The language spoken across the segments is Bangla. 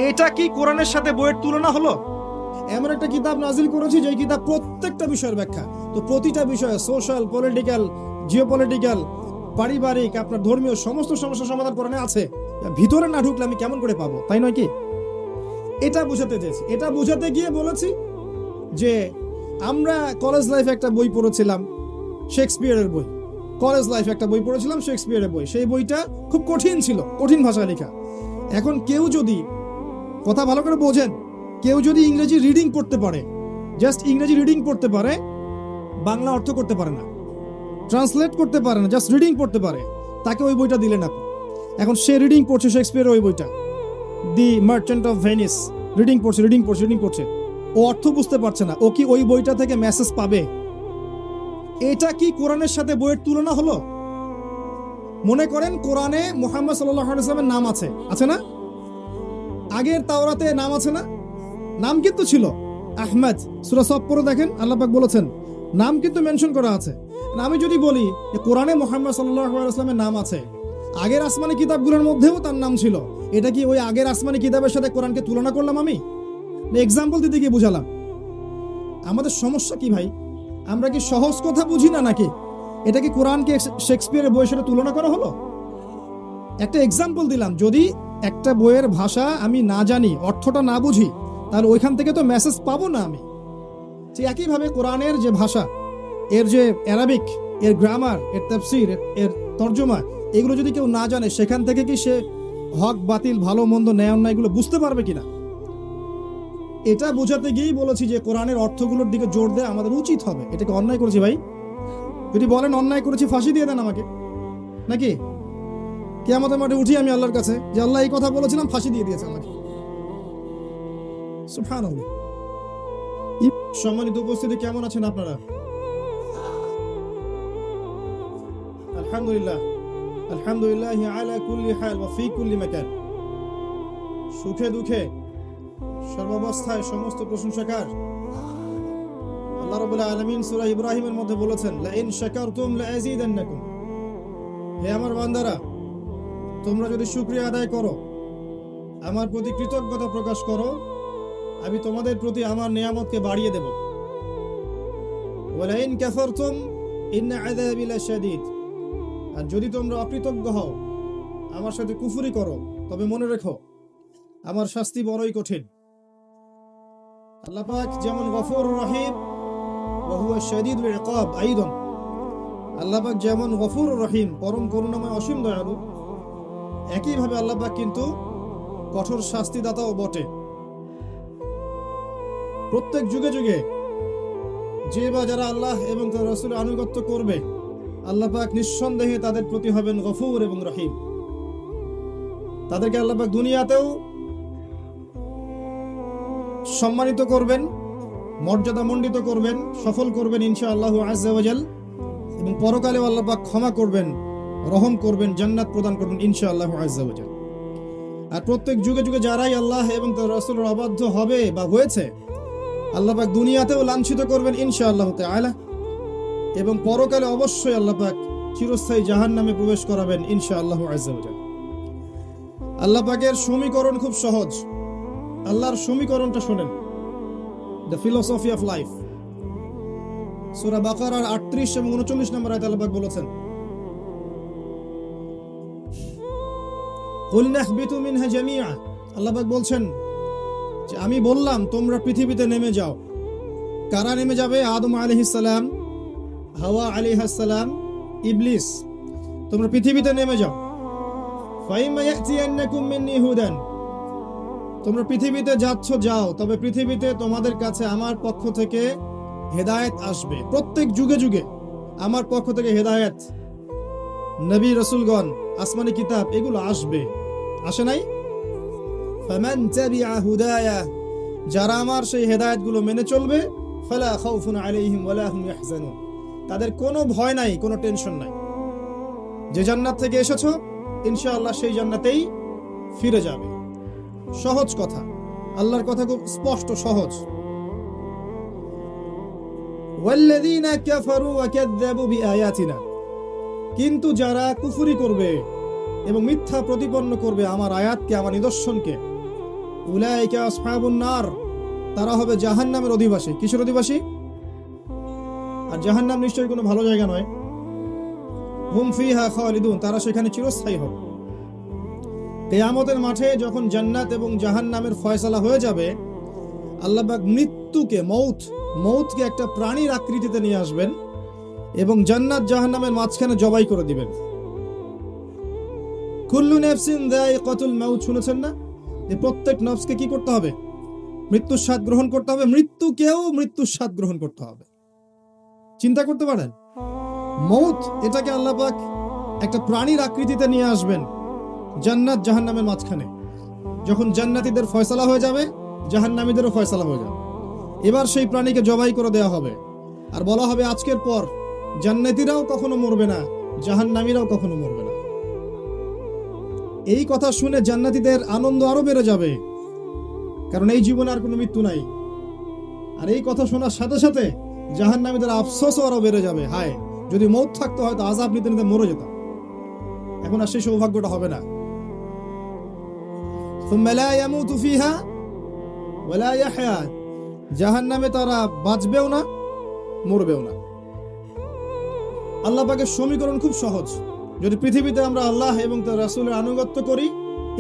এটা কি কোরআনের সাথে বইয়ের তুলনা হলো? এমন একটা কিতাব নাজিল করেছি যে কিতাব প্রত্যেকটা বিষয়ের ব্যাখ্যা, তো প্রতিটা বিষয়ে সোশ্যাল, পলিটিক্যাল, জিওপলিটিক্যাল, পারিবারিক, আপনার ধর্মীয় সমস্ত সমস্যার সমাধান কোরআনে আছে। ভিতরে না ঢুকলে আমি কেমন করে পাবো, তাই নয় কি? এটা বোঝাতে চেয়েছি। এটা বোঝাতে গিয়ে বলেছি যে আমরা কলেজ লাইফে একটা বই পড়েছিলাম, শেক্সপিয়ারের বই। কলেজ লাইফে একটা বই পড়েছিলাম, শেক্সপিয়ারের বই। সেই বইটা খুব কঠিন ছিল, কঠিন ভাষায় লেখা। এখন কেউ যদি, কথা ভালো করে বোঝেন, কেউ যদি ইংরেজি রিডিং পড়তে পারে, জাস্ট ইংরেজি রিডিং পড়তে পারে, বাংলা অর্থ করতে পারে না, ট্রান্সলেট করতে পারে না, জাস্ট রিডিং পড়তে পারে, তাকে ওই বইটা দিলেন আপনি। এখন সে রিডিং পড়ছে শেক্সপিয়ারের ওই বইটা, দি মার্চেন্ট অফ ভেনিস, রিডিং পড়ছে, ও অর্থ বুঝতে পারছে না। ও কি ওই বইটা থেকে মেসেজ পাবে? এটা কি কোরআনের সাথে বইয়ের তুলনা হলো? মনে করেন কোরআনে মুহাম্মদ সাল্লাল্লাহু আলাইহি ওয়াসাল্লামের নাম আছে, আছে না? আগের তাওরাতে নাম আছে না? নাম কিন্তু ছিল আহমদ। সূরা সফ পড়ে দেখেন, আল্লাহ পাক বলেছেন নাম কিন্তু মেনশন করা আছে। আমি যদি বলি যে কোরআনে মুহাম্মদ সাল্লাল্লাহু আলাইহি ওয়াসাল্লামের নাম আছে, আগের আসমানি কিতাবগুলোর মধ্যেও তার নাম ছিল, এটা কি ওই আগের আসমানি কিতাবের সাথে কোরআনকে তুলনা করলাম? আমি এক্সাম্পল দিতে গিয়ে বুঝালাম। আমাদের সমস্যা কি ভাই? আমরা কি সহজ কথা বুঝি না নাকি? এটা কি কোরআনকে শেক্সপিয়ারের বইয়ের সাথে তুলনা করা হলো? একটা এক্সাম্পল দিলাম। যদি একটা বইয়ের ভাষা আমি না জানি, অর্থটা না বুঝি, তাহলে ওইখান থেকে তো মেসেজ পাবো না আমি। যে একইভাবে কোরআনের যে ভাষা, এর যে অ্যারাবিক, এর গ্রামার, এর তাফসীর, এর তর্জমা, এগুলো যদি কেউ না জানে, সেখান থেকে কি সে হক বাতিল, ভালো মন্দ, ন্যায় অন্যায় এগুলো বুঝতে পারবে কিনা? এটা বোঝাতে গিয়েই বলেছি যে কোরআনের অর্থগুলোর দিকে জোর দেওয়া আমাদের উচিত হবে। এটাকে অন্যায় করেছি ভাই? যদি বলেন অন্যায় করেছি, ফাঁসি দিয়ে দেন আমাকে, নাকি কিয়ামতের মাঠে উঠি আমি আল্লাহর কাছে যে আল্লাহ এই কথা বলেছিলাম, ফাঁসি দিয়ে দিয়েছে আমাকে। সুবহানাল্লাহ। সম্মানিত উপস্থিতি, কেমন আছেন আপনারা? আলহামদুলিল্লাহ, আলহামদুলিল্লাহ আলা কুল্লি হাল ওয়া ফি কুল্লি মাকান। সুখে দুঃখে সর্বাবস্থায় সমস্ত প্রশংসাকার আল্লাহ রাব্বুল আলামিন সূরা ইব্রাহিমের মধ্যে বলেছেন, লা ইন শাকারতুম লা আযীদান্নাকুম। হে আমার বান্দারা, তোমরা যদি শুকরিয়া আদায় করো, আমার প্রতি কৃতজ্ঞতা প্রকাশ করো, আমি তোমাদের প্রতি আমার নিয়ামতকে বাড়িয়ে দেব। ওয়া লা ইন কাফারতুম ইন্না আযাবি লাশাদীদ। আর যদি তোমরা অকৃতজ্ঞ হও, আমার সাথে কুফরি করো, তবে মনে রেখো আমার শাস্তি বড়ই কঠিন। আল্লাহ পাক যেমন গফুর রহিম ওয়া হুয়া শাদীদুল ইকাব, আইদান আল্লাহ পাক যেমন গফুর রহিম, পরম করুণাময়, অসীম দয়ালু, একইভাবে আল্লাহ পাক কিন্তু কঠোর শাস্তিদাতাও বটে। প্রত্যেক যুগে যুগে যে বা যারা আল্লাহ এবং তার রাসূলের আনুগত্য করবে, আল্লাহ পাক নিঃসন্দেহে তাদের প্রতি হবেন গফুর এবং রহিম। তাদেরকে আল্লাহ পাক দুনিয়াতেও সম্মানিত করবেন, মর্যাদা মণ্ডিত করবেন, সফল করবেন ইনশাআল্লাহ আযজা ওয়া জাল, এবং পরকালেও আল্লাহ পাক ক্ষমা করবেন, রহম করবেন, জান্নাত প্রদান করবেন ইনশাআল্লাহ আযজা ওয়া জাল। আর প্রত্যেক যুগে যুগে যারাই আল্লাহ এবং তার রাসূলের অবাধ্য হবে বা হয়েছে, আল্লাহ পাক দুনিয়াতেও লাঞ্ছিত করবেন ইনশাআল্লাহ তাআলা, এবং পরকালে অবশ্যই আল্লাহ পাক চিরস্থায়ী জাহান্নামে প্রবেশ করাবেন ইনশাআল্লাহ আযজা ওয়া জাল। আল্লাহ পাকের সমীকরণ খুব সহজ। আল্লাহর সমীকরণটা শোনেন, দ্য ফিলোসফি অফ লাইফ। সূরা বাকারার 38 এবং 39 নম্বর আয়াতে আল্লাহ পাক বলেছেন, কুল নাহবিতু মিনহা জামিআ। আল্লাহ পাক বলছেন যে আমি বললাম তোমরা পৃথিবীতে নেমে যাও। কারা নেমে যাবে? আদম আলাইহিস সালাম, হাওয়া আলাইহিস সালাম, ইবলিস। তোমরা পৃথিবীতে নেমে যাও। ফাইমা ইয়াতিয়ান্নাকুম মিন্নি হুদান। তোমরা পৃথিবীতে যাচ্ছ, যাও, তবে পৃথিবীতে তোমাদের কাছে আমার পক্ষ থেকে হেদায়েত আসবে। প্রত্যেক যুগে যুগে আমার পক্ষ থেকে হেদায়েত, নবী রাসূলগণ, আসমানি কিতাব, এগুলো আসবে। আসে নাই? ফামান তাবিআ হুদায়া, যারা আমার সেই হেদায়েতগুলো মেনে চলবে, ফালা খাউফুন আলাইহিম ওয়ালা হুম ইয়াহজানুন, তাদের কোনো ভয় নাই, কোনো টেনশন নাই। যে জান্নাত থেকে এসেছো, ইনশাআল্লাহ সেই জান্নাতেই ফিরে যাবে। সহজ কথা, আল্লাহর কথা খুব স্পষ্ট, সহজ। ওয়াল্লাযীনা কাফারু ওয়া কাযযাবু বিআয়াতিনা, কিন্তু যারা কুফরি করবে এবং মিথ্যা প্রতিপন্ন করবে আমার আয়াতকে, আমার নিদর্শনকে, উলাইকা আসহাবুন নার, তারা হবে জাহান্নামের অধিবাসী। কিসের অধিবাসী? আর জাহান্নাম নিশ্চয়ই কোনো ভালো জায়গা নয়। হুম ফিহা খালিদুন, তারা সেখানে চিরস্থায়ী হবে। কিয়ামতের মাঠে যখন জান্নাত এবং জাহান্নামের ফয়সালা হয়ে যাবে, আল্লাহ পাক মৃত্যুকে, মৌতকে একটা প্রাণীর আকৃতিতে নিয়ে আসবেন এবং জান্নাত জাহান্নামের মাঝখানে জবাই করে দিবেন। কুল্লু নাফসিন যায়িকাতুল মাউত, শুনেছেন না? যে প্রত্যেক নফসকে কি করতে হবে? মৃত্যুর স্বাদ গ্রহণ করতে হবে। মৃত্যুকেও মৃত্যুর স্বাদ গ্রহণ করতে হবে। চিন্তা করতে পারেন, মৌত এটাকে আল্লাহ পাক একটা প্রাণীর আকৃতিতে নিয়ে আসবেন জান্নাত জাহান্নামের মাঝখানে। যখন জান্নাতীদের ফয়সালা হয়ে যাবে, জাহান্নামীদেরও ফয়সালা হয়ে যাবে। এবার সেই প্রাণীকে জবাই করে দেওয়া হবে আর বলা হবে, আজকের পর জান্নাতীরাও কখনো মরবে না, জাহান্নামীরাও কখনো মরবে না। এই কথা শুনে জান্নাতীদের আনন্দ আরো বেড়ে যাবে, কারণ এই জীবনে আর কোনো মৃত্যু নাই। আর এই কথা শোনার সাথে সাথে জাহান্নামীদের আফসোসও আরো বেড়ে যাবে, হায় যদি মৌত থাকতো হয়তো আযাব নিতে নিতে মরে যেতাম। এখন আর সেই সৌভাগ্যটা হবে না। সুম্মা লা ইয়ামুতু ফিহা ওয়া লা ইয়াহয়া, জাহান্নামে তারা বাঁচবেও না, মরবেও না। আল্লাহ পাকের সমীকরণ খুব সহজ। যদি পৃথিবীতে আমরা আল্লাহ এবং তার রাসূলের আনুগত্য করি,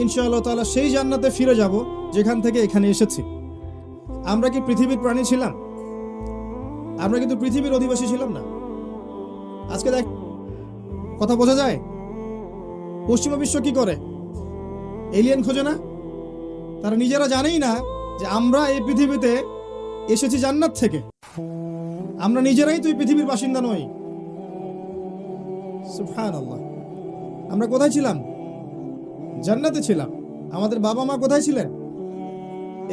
ইনশাআল্লাহ তাআলা সেই জান্নাতে ফিরে যাব যেখান থেকে এখানে এসেছি। আমরা কি পৃথিবীর প্রাণী ছিলাম? আমরা কিন্তু পৃথিবীর অধিবাসী ছিলাম না। আজকে দেখ, কথা বোঝা যায়? পশ্চিমা বিশ্ব কি করে? এলিয়েন খোঁজে না? তারা নিজেরা জানেই না যে আমরা এই পৃথিবীতে এসেছি জান্নাত থেকে। আমরা নিজেরাই তো এই পৃথিবীর বাসিন্দা নই। সুবহানাল্লাহ। আমরা কোথায় ছিলাম? জান্নাতে ছিলাম। আমাদের বাবা মা কোথায় ছিলেন?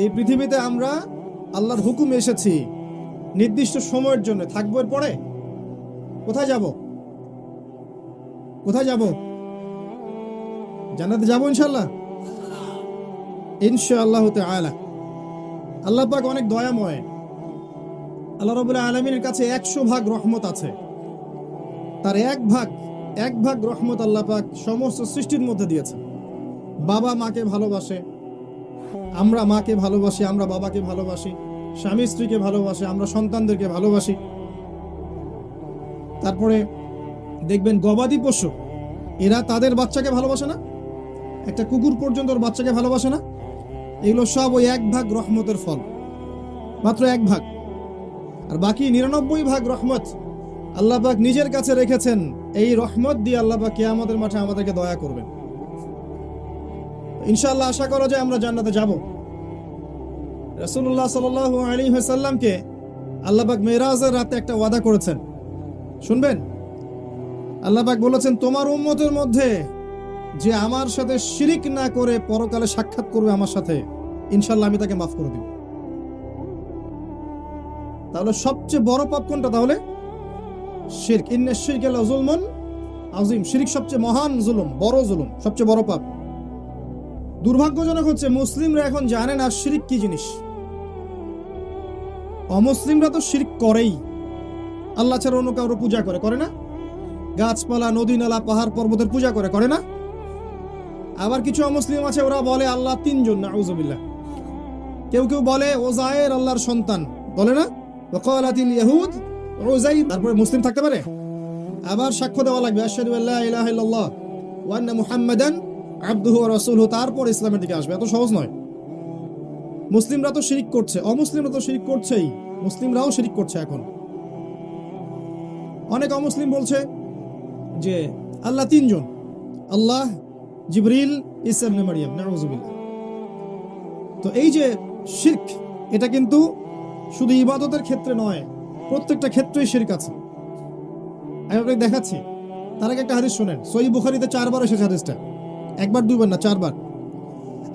এই পৃথিবীতে আমরা আল্লাহর হুকুমে এসেছি, নির্দিষ্ট সময়ের জন্য থাকবো। এর পরে কোথায় যাব? কোথায় যাব? জান্নাতে যাব ইনশাআল্লাহ, ইনশাআল্লাহ তাআলা। আল্লাহ পাক অনেক দয়াময়। আল্লাহ রাব্বুল আলামিনের কাছে 100 ভাগ রহমত আছে। তার এক ভাগ রহমত আল্লাহ পাক সমস্ত সৃষ্টির মধ্যে দিয়েছে। বাবা মাকে ভালোবাসে, আমরা মাকে ভালোবাসি, আমরা বাবাকে ভালোবাসি, স্বামী স্ত্রীকে ভালোবাসে, আমরা সন্তানদেরকে ভালোবাসি। তারপরে দেখবেন গবাদি পশু, এরা তাদের বাচ্চাকে ভালোবাসে না? একটা কুকুর পর্যন্ত ওর বাচ্চাকে ভালোবাসে না? এগুলো সব ওই 1 ভাগ রহমতের ফল, মাত্র 1 ভাগ। আর বাকি 99 ভাগ রহমত আল্লাহ পাক নিজের কাছে রেখেছেন। এই রহমত দিয়ে আল্লাহ পাক কিয়ামতের মাঠে আমাদেরকে দয়া করবেন। ইনশাআল্লাহ আশা করা যায় আমরা জান্নাতে যাব। রাসূলুল্লাহ সাল্লাল্লাহু আলাইহি ওয়াসাল্লামকে আল্লাহ পাক মেরাজের রাতে একটা ওয়াদা করেছেন, শুনবেন? আল্লাহ পাক বলেছেন, তোমার উম্মতের মধ্যে যে আমার সাথে শিরিক না করে পরকালে সাক্ষাৎ করবে আমার সাথে, ইনশাআল্লাহ আমি তাকে মাফ করে দিব। তাহলে সবচেয়ে বড় পাপ কোনটা? তাহলে শিরক। ইন্নাশ শিরকা লাযুলমুন আযীম। শিরক সবচেয়ে মহান জুলুম, বড় জুলুম, সবচেয়ে বড় পাপ। দুর্ভাগ্যজনক হচ্ছে মুসলিমরা এখন জানে না শিরক কি জিনিস। অমুসলিমরা তো শিরক করেই, আল্লাহ ছাড়া অন্য কারো পূজা করে না? গাছপালা, নদী নালা, পাহাড় পর্বতের পূজা করে না? আবার কিছু অমুসলিম আছে, ওরা বলে আল্লাহ 3 জন, নাউযুবিল্লাহ। কেউ কেউ বলে ওযায়ের আল্লাহর সন্তান, বলে না? ওয়াকালাতিল ইয়াহুদ উযাইর। তারপরে মুসলিম থাকতে পারে? আবার সাক্ষ্য দেওয়া লাগবে আশহাদু আল্লা ইলাহা ইল্লাল্লাহ ওয়া আন্না মুহাম্মাদান আবদুহু ওয়া রাসূলুহু, তারপর ইসলামের দিকে আসবে। এত সহজ নয়। মুসলিমরা তো শিরক করছে, অমুসলিমরা তো শিরক করছেই, মুসলিমরাও শিরক করছে। এখন অনেক অমুসলিম বলছে যে আল্লাহ 3 জন, আল্লাহ, জিবরিল, ঈসা ইবনে মারইয়াম, নাউযুবিল্লাহ। তো এই যে শিরক, এটা কিন্তু শুধু ইবাদতের ক্ষেত্রে নয়, প্রত্যেকটা ক্ষেত্রেই শিরক আছে। আমি আপনাকে দেখাচ্ছি। তার আগে একটা হাদিস শুনেন। সহিহ বুখারীতে 4 বার এসেছে হাদিসটা, 1 বার 2 বার না, 4 বার।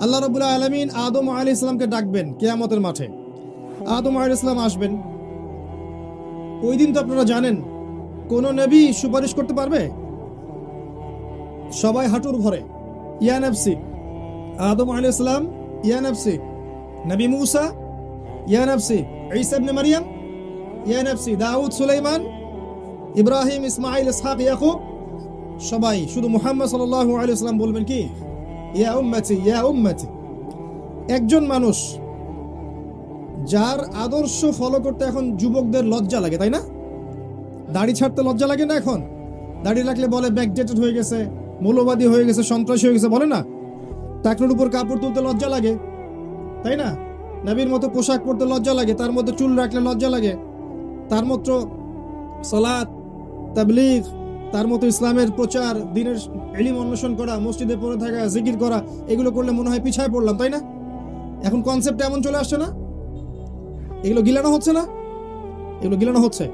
আল্লাহ রাব্বুল আলামিন আদম আলাইহিস সালামকে ডাকবেন কিয়ামতের মাঠে। আদম আলাইহিস সালাম আসবেন। ওই দিন তো আপনারা জানেন কোন নবী সুপারিশ করতে পারবে? সবাই হাঁটুর ভরে ইয়া নাফসি। আদম আলাইহিস সালাম ইয়া নাফসি, নবী মূসা ইয়া নাফসি, ঈসা ইবনে মারইয়াম ইয়া নাফসি, দাউদ, সুলাইমান, ইব্রাহিম, ইসমাঈল, ইসহাক, ইয়াকুব, সবাই। শুধু মুহাম্মদ সাল্লাল্লাহু আলাইহি ওয়াসাল্লাম বলবেন কি, ইয়া উম্মতি ইয়া উম্মতি। একজন মানুষ যার আদর্শ ফলো করতে এখন যুবকদের লজ্জা লাগে, তাই না? দাড়ি ছাড়তে লজ্জা লাগে না এখন? দাড়ি রাখলে বলে ব্যাকডেটেড হয়ে গেছে, মৌলবাদী হয়ে গেছে, সন্ত্রাসী হয়ে গেছে, বলে না? টাকনুর উপর কাপড় তুলতে লজ্জা লাগে, তাই না? নবীর মতো পোশাক পরতে লজ্জা লাগে, তার মধ্যে চুল রাখলে লজ্জা লাগে, তার মতো সালাত, তাবলীগ, তার মতো ইসলামের প্রচার, দ্বীনের ইলম অন্বেষণ করা, মসজিদে পড়ে থাকা, জিকির করা, এগুলো করলে মনে হয় পিছায় পড়লাম, তাই না? এখন কনসেপ্ট এমন চলে আসছে না? এগুলো গিলানো হচ্ছে না? এগুলো গিলানো হচ্ছে।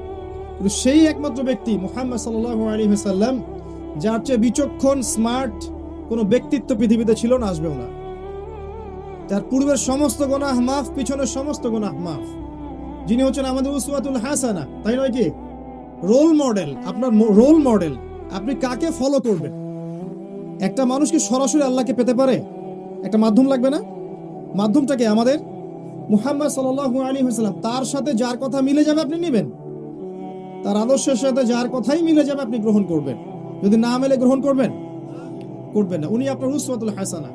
কিন্তু সেই একমাত্র ব্যক্তি মুহাম্মদ সাল্লাল্লাহু আলাইহি ওয়াসাল্লাম, যার চেয়ে বিচক্ষণ স্মার্ট কোনো ব্যক্তিত্ব পৃথিবীতে ছিল না, আসবেও না। তার পূর্বের সমস্ত গুনাহ মাফ, পিছনের সমস্ত গুনাহ মাফ, যিনি হচ্ছেন আমাদের উসওয়াতুল হাসানা, তাই নয় কি? রোল মডেল, আপনার রোল মডেল। আপনি কাকে ফলো করবেন? একটা মানুষ কি সরাসরি আল্লাহকে পেতে পারে? একটা মাধ্যম লাগবে না? মাধ্যমটাকে আমাদের মুহাম্মদ সাল্লাল্লাহু আলাইহি ওয়াসাল্লাম। তার সাথে যার কথা মিলে যাবে আপনি নেবেন, তার আদর্শের সাথে যার কথাই মিলে যাবে আপনি গ্রহণ করবেন। যদি না মেলে গ্রহণ করবেন না। উনি আপনার উসওয়াতুল হাসানা,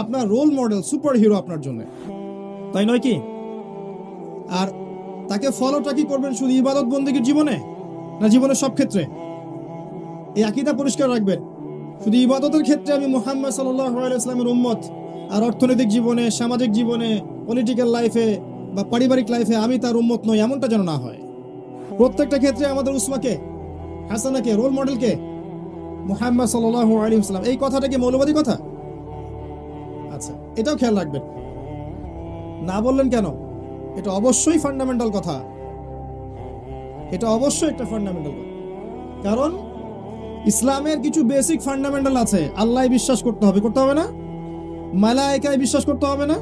আপনার রোল মডেল, সুপার হিরো আপনার জন্য, তাই নয় কি? আর তাকে ফলোটা কি করবেন শুধু ইবাদত বন্দেগীর জীবনে, না জীবনের সব ক্ষেত্রে? এই আকীদা পরিষ্কার রাখবেন। শুধু ইবাদতের ক্ষেত্রে আমি মুহাম্মদ সাল্লাল্লাহু আলাইহি ওয়াসাল্লামের উম্মত, আর অর্থনৈতিক জীবনে, সামাজিক জীবনে, পলিটিক্যাল লাইফে বা পারিবারিক লাইফে আমি তার উম্মত নই, এমনটা যেন না হয়। প্রত্যেকটা ক্ষেত্রে আমাদের উসওয়াকে হাসানাকে, রোল মডেলকে মুহাম্মদ সাল্লাল্লাহু আলাইহি ওয়াসাল্লাম। এই কথাটা কি মৌলবাদী কথা? আচ্ছা, এটাও খেয়াল রাখবেন। না বললেন কেন? এটা অবশ্যই ফান্ডামেন্টাল কথা, এটা অবশ্যই একটা ফান্ডামেন্টাল কথা। কারণ ইসলামের কিছু বেসিক ফান্ডামেন্টাল আছে। আল্লাহ বিশ্বাস করতে হবে, করতে হবে না? মালায়েকায় বিশ্বাস করতে হবে না?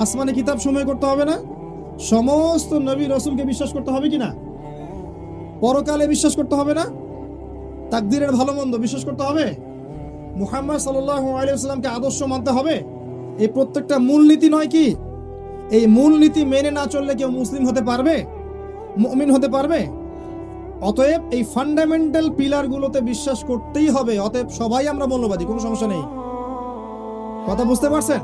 আসমানি কিতাব সমূহে করতে হবে না? সমস্ত নবী রাসূলকে বিশ্বাস করতে হবে কিনা? পরকালে বিশ্বাস করতে হবে না? তাকদীরের ভালো মন্দ বিশ্বাস করতে হবে? মুহাম্মদ সাল্লাল্লাহু আলাইহি ওয়াসাল্লামকে আদর্শ মানতে হবে। এই প্রত্যেকটা মূলনীতি নয় কি? এই মূলনীতি মেনে না চললে কেউ মুসলিম হতে পারবে, মুমিন হতে পারবে? অতএব এই ফান্ডামেন্টাল পিলারগুলোতে বিশ্বাস করতেই হবে। অতএব সবাই আমরা মৌলবাদী, কোনো সমস্যা নেই। কথা বুঝতে পারছেন?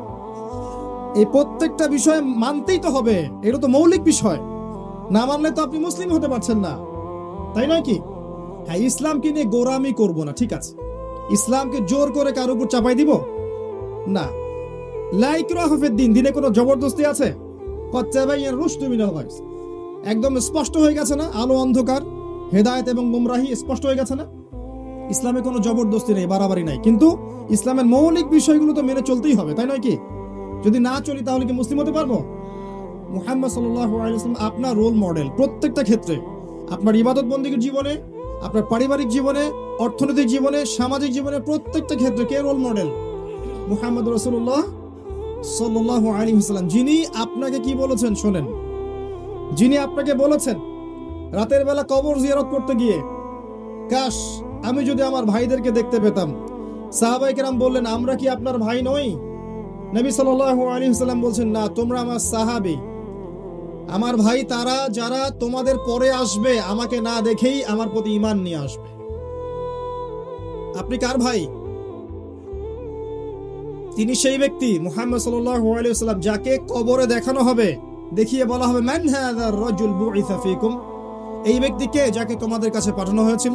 এই প্রত্যেকটা বিষয় মানতেই তো হবে, এটা তো মৌলিক বিষয়। না মানলে তো আপনি মুসলিম হতে পারছেন না, তাই নয় কি? হ্যাঁ, ইসলামকে নিয়ে গোরামি করব না, ঠিক আছে। ইসলামকে জোর করে কারোর উপর চাপাই দিব না। লা ইকরাহা ফিদ-দীন, দিনে কোনো জবরদস্তি আছে? ক্বাদ তাবায়্যানা রুশদু মিনাল গায়, একদম স্পষ্ট হয়ে গেছে না? আলো অন্ধকার, হেদায়েত এবং গুমরাহি স্পষ্ট হয়ে গেছে না? ইসলামে কোনো জবরদস্তি নেই, বাড়াবাড়ি নাই। কিন্তু ইসলামের মৌলিক বিষয়গুলো তো মেনে চলতেই হবে, তাই নয় কি? যদি না চলি তাহলে কি মুসলিম হতে পারবো? মুহাম্মদ সাল্লাল্লাহু আলাইহি ওয়াসাল্লাম আপনার রোল মডেল প্রত্যেকটা ক্ষেত্রে। আপনার ইবাদত বন্দেগীর জীবনে, আপনার পারিবারিক জীবনে, অর্থনৈতিক জীবনে, সামাজিক জীবনে, প্রত্যেকটা ক্ষেত্রে কে রোল মডেল? মুহাম্মদ রাসূলুল্লাহ সাল্লাল্লাহু আলাইহি ওয়াসাল্লাম। যিনি আপনাকে কি বলেছেন শোনেন। যিনি আপনাকে বলেছেন রাতের বেলা কবর জিয়ারত করতে গিয়ে, কাশ আমি যদি আমার ভাইদেরকে দেখতে পেতাম। সাহাবায়ে কেরাম বললেন, আমরা কি আপনার ভাই নই? নবী সাল্লাল্লাহু আলাইহি ওয়াসাল্লাম বলছেন, না, তোমরা আমার সাহাবী। আমার ভাই তারা যারা তোমাদের পরে আসবে, আমাকে না দেখেই আমার প্রতি ঈমান নিয়ে আসবে। আপনি কার ভাই? তিনি সেই ব্যক্তি মুহাম্মদ সাল্লাল্লাহু আলাইহি ওয়াসাল্লাম যাকে কবরে দেখানো হবে, দেখিয়ে বলা হবে, মান হাযার রাজুল বুইসা ফীকুম, এই ব্যক্তি কে যাকে তোমাদের কাছে পাঠানো হয়েছিল?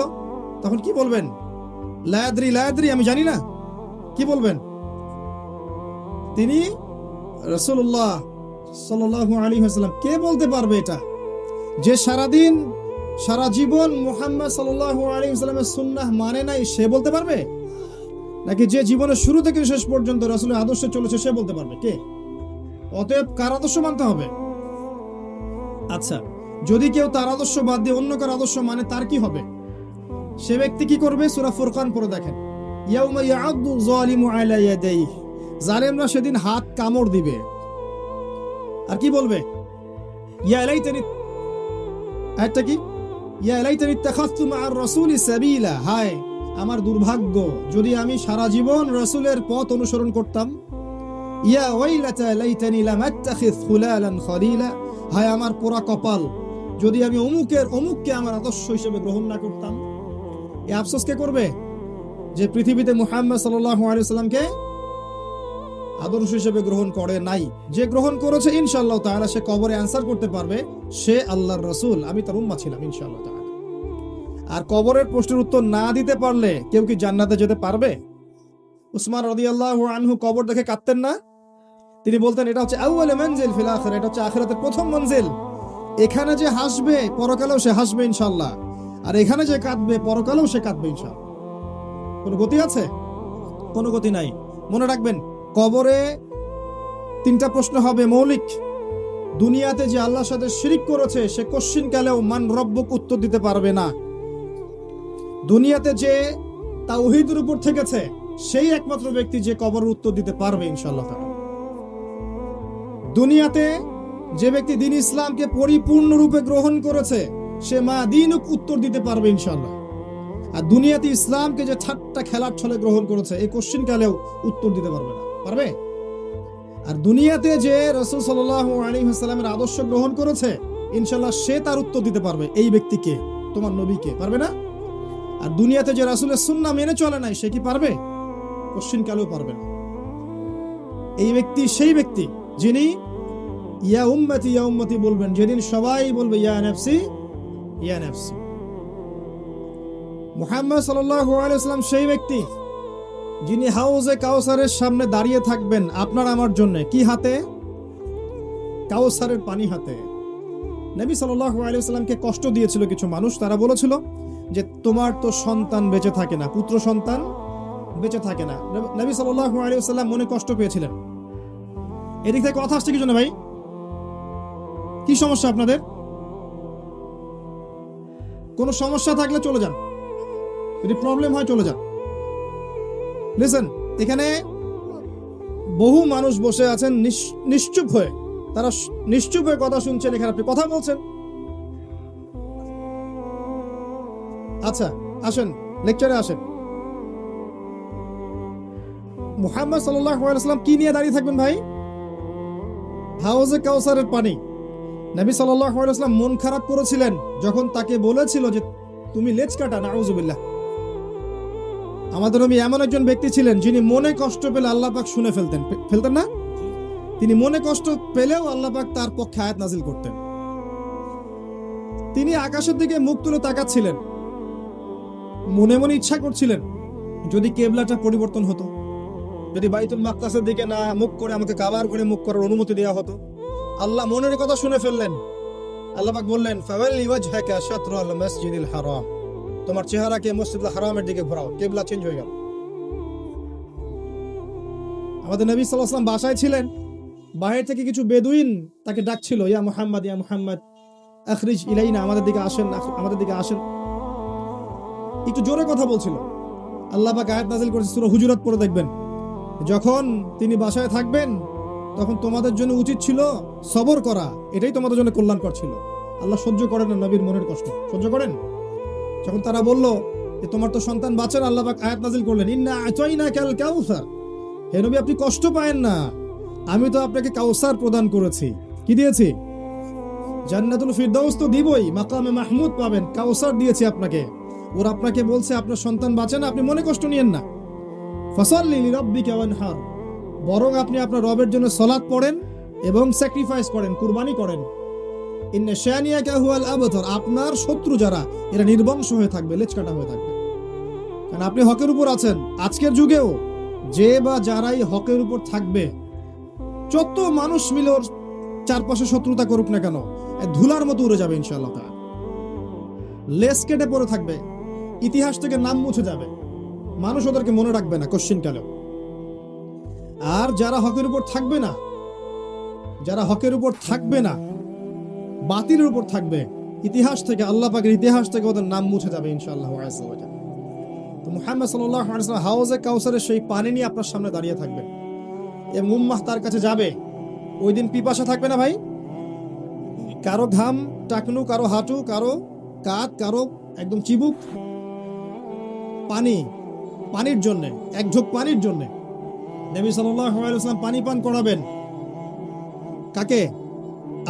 তখন কি বলবেন? লা আদরি, লা আদরি, আমি জানি না। কি বলবেন? তিনি রাসূলুল্লাহ সাল্লাল্লাহু আলাইহি ওয়াসাল্লাম। কে বলতে পারবে এটা? যে সারাদিন সারা জীবন মুহাম্মদ সাল্লাল্লাহু আলাইহি ওয়াসাল্লামের সুন্নাহ মানে নাই, সে বলতে পারবে? নাকি যে জীবনের শুরু থেকে শেষ পর্যন্ত রাসূলের আদর্শে চলেছে সে বলতে পারবে? কে? অতএব কার আদর্শ মানতে হবে? আচ্ছা, যদি কেউ তার আদর্শ বাদ দিয়ে অন্য কার আদর্শ মানে, তার কি হবে? সে ব্যক্তি কি করবে? সূরা ফুরকান পড়ে দেখেন। ইয়াউমা ইয়া'আদু যালিমু আলা ইয়াদাইহি, জালেমরা সেদিন হাত কামড় দিবে। আর কি বলবে? ইয়া লাইতানি, এটা কি? ইয়া লাইতানি ইত্তাখাযতু মা'আর রাসূলি সাবিলা, হায় আমার দুর্ভাগ্য যদি আমি সারা জীবন রাসূলের পথ অনুসরণ করতাম। ইয়া ওয়াইলাতা লাইতানি লাম আত্তাখিয ফুলালান খলিলা, হায় আমার পোড়া কপাল যদি আমি অমুককে আমার আদর্শ হিসেবে গ্রহণ না করতাম। এই আফসোস কে করবে? যে পৃথিবীতে মুহাম্মদ সাল্লাল্লাহু আলাইহি ওয়াসাল্লামকে আদর্শ হিসেবে গ্রহণ করে নাই। যে গ্রহণ করেছে ইনশাআল্লাহ তাআলা সে কবরে অ্যানসার করতে পারবে, সে আল্লাহর রাসূল, আমি তার উম্মাহ ছিলাম ইনশাআল্লাহ তাআলা। আর কবরের প্রশ্নের উত্তর না দিতে পারলে কেউ কি জান্নাতে যেতে পারবে? উসমান রাদিয়াল্লাহু আনহু কবর দেখে কাঁদতেন না? তিনি বলতেন এটা হচ্ছে আউয়াল মানজিল ফিল আখিরা, এটা হচ্ছে আখিরাতের প্রথম মঞ্জিল। এখানে যে হাসবে পরকালেও সে হাসবে ইনশাআল্লাহ, আর এখানে যে কাঁদবে পরকালেও সে কাঁদবে ইনশাআল্লাহ। কোনো গতি আছে? কোনো গতি নাই। মনে রাখবেন, কবরে তিনটা প্রশ্ন হবে মৌলিক। দুনিয়াতে যে আল্লাহর সাথে শিরিক করেছে সে কোশ্চিন কালেও মান রব্বুক উত্তর দিতে পারবে না। দুনিয়াতে যে তাওহীদের উপর থেকেছে সেই একমাত্র ব্যক্তি যে কবরের উত্তর দিতে পারবে ইনশাআল্লাহ তাআলা। দুনিয়াতে যে ব্যক্তি দ্বীন ইসলামকে পরিপূর্ণরূপে গ্রহণ করেছে সে মা দিনুক উত্তর দিতে পারবে ইনশাআল্লাহ। আর দুনিয়াতে ইসলামকে যে ঠাট্টা খেলার ছলে গ্রহণ করেছে এই কোশ্চিন কালেও উত্তর দিতে পারবে না। পারবে? আর দুনিয়াতে যে রাসূল সাল্লাল্লাহু আলাইহি ওয়াসাল্লামের আদর্শ গ্রহণ করেছে ইনশাআল্লাহ সে তার উত্তর দিতে পারবে, এই ব্যক্তিকে, তোমার নবীকে। পারবে না? আর দুনিয়াতে যে রাসূলের সুন্নাহ মেনে চলে নাই সে কি পারবে? কোশ্চিন কালেও পারবে না। এই ব্যক্তি সেই ব্যক্তি যিনি ইয়া উম্মতি বলবেন, যেদিন সবাই বলবে ইয়া নাফসি ইয়া নাফসি। মুহাম্মদ সাল্লাল্লাহু আলাইহি ওয়াসাল্লাম সেই ব্যক্তি যিনি হাউজে কাউসারের সামনে দাঁড়িয়ে থাকবেন আপনার আমার জন্য, কি হাতে? কাউসারের পানি হাতে। নবী সাল্লাল্লাহু আলাইহি ওয়াসাল্লামকে কষ্ট দিয়েছিল কিছু মানুষ, তারা বলেছিল যে তোমার তো সন্তান বেঁচে থাকে না, পুত্র সন্তান বেঁচে থাকে না। নবী সাল্লাল্লাহু আলাইহি ওয়াসাল্লাম মনে কষ্ট পেয়েছিলেন। এদিক থেকে কথা আসছে কি জন্য ভাই? কি সমস্যা আপনাদের? কোনো সমস্যা থাকলে চলে যান, যদি প্রবলেম হয় চলে যান। লিসেন, এখানে বহু মানুষ বসে আছেন নিশ্চুপ হয়ে, তারা নিশ্চুপ হয়ে কথা শুনছেন, এখানে আপনি কথা বলছেন। আচ্ছা আসেন, লেকচারে আসেন। মুহাম্মদ সাল্লাল্লাহু আলাইহি ওয়াসাল্লাম কি নিয়ে দাঁড়িয়ে থাকবেন ভাই? হাউজে কাউসারের পানি। নবী সাল্লাল্লাহু আলাইহি ওয়াসাল্লাম মন খারাপ করেছিলেন যখন তাকে বলেছিল যে তুমি লেজ কাটা, নাউযুবিল্লাহ। আমাদের নবী এমন একজন ব্যক্তি ছিলেন যিনি মনে কষ্ট পেলে আল্লাহ পাক শুনে ফেলতেন না? তিনি মনে কষ্ট পেলেও আল্লাহ পাক তার পক্ষে আয়াত নাজিল করতেন। তিনি আকাশের দিকে মুখ তুলে তাকাচ্ছিলেন, মনে মনে ইচ্ছা করছিলেন যদি কিবলাটা পরিবর্তন হতো, যদি বাইতুল মাকদাসের দিকে না মুখ করে আমাকে কাবার করে মুখ করার অনুমতি দেওয়া হতো। আল্লাহ মনের কথা শুনে ফেললেন। আল্লাহ পাক বললেন ফাওয়াল্লি ওয়াজহাকা শাতরাল মাসজিদিল হারাম, তোমার চেহারাকে মসজিদুল হারামের দিকে ঘোরাও। কিবলা চেঞ্জ হয়ে গেল। আমাদের নবী সাল্লাল্লাহু আলাইহি ওয়াসাল্লাম বাসায় ছিলেন, বাহির থেকে কিছু বেদুইন তাকে ডাকছিল, ইয়া মুহাম্মদ ইয়া মুহাম্মদ আখরিজ ইলাইনা, আমাদের দিকে আসেন, আমাদের দিকে আসেন। একটু জোরে কথা বলছিল। আল্লাহ পাক আয়াত নাযিল করেছে, সূরা হুজুরাত পড়ে দেখবেন। যখন তিনি বাসায় থাকবেন তখন তোমাদের জন্য উচিত ছিল সবর করা, এটাই তোমাদের জন্য কল্যাণকর ছিল। আল্লাহ সহ্য করেন না নবীর মনের কষ্ট, সহ্য করেন। যখন তারা বলল যে তোমার তো সন্তান বাঁচে না, আল্লাহ পাক আয়াত নাযিল করলেন ইন্না আতাইনাকাল কাউসার, হে নবী আপনি কষ্ট পায়েন না, আমি তো আপনাকে কাউসার প্রদান করেছি। কি দিয়েছি? জান্নাতুল ফিরদাউস তো দিবই, মাকামে মাহমুদ পাবেন, কাউসার দিয়েছি আপনাকে। ওরা আপনাকে বলছে আপনার সন্তান বাঁচে না, আপনি মনে কষ্ট নিয়েন না। ফাসাল্লি লিরাব্বিকা ওয়ানহার, বরং আপনি আপনার রবের জন্য সালাত পড়েন এবং স্যাক্রিফাইস করেন, কুরবানি করেন। ইন্না শানিয়াকা হুয়াল আবতার, আপনার শত্রু যারা এরা নির্বংশ হয়ে থাকবে, লেজ কাটা হয়ে থাকবে। কারণ আপনি হকের উপর আছেন। আজকের যুগেও যে বা যারাই হকের উপর থাকবে, যত মানুষ মিলে ওর চারপাশে শত্রুতা করুক না কেন, ধুলার মতো উড়ে যাবে ইনশাআল্লাহ তাআলা। লেজ কেটে পড়ে থাকবে, ইতিহাস থেকে নাম মুছে যাবে, মানুষ ওদেরকে মনে রাখবে না কোশ্চিন কালেও। আর যারা হকের উপর থাকবে না, যারা হকের উপর থাকবে না, বাতিলের উপর থাকবে, ইতিহাস থেকে, আল্লাহ পাকের ইতিহাস থেকে ওদের নাম মুছে যাবে ইনশাআল্লাহ। তো মুহাম্মদ সাল্লাল্লাহু আলাইহি ওয়াসাল্লাম হাউজে কাউসারের সেই পানি নিয়ে আপনার সামনে দাঁড়িয়ে থাকবে এবং উম্মাহ তার কাছে যাবে। ওই দিন পিপাসা থাকবে না ভাই। কারো ঘাম টাকনু, কারো হাঁটু, কারো কাঁধ, কারো একদম চিবুক পানি, পানির জন্য, এক ঢোক পানির জন্য নবী সাল্লাল্লাহু আলাইহি ওয়াসাল্লাম পানি পান করাবেন। কাকে?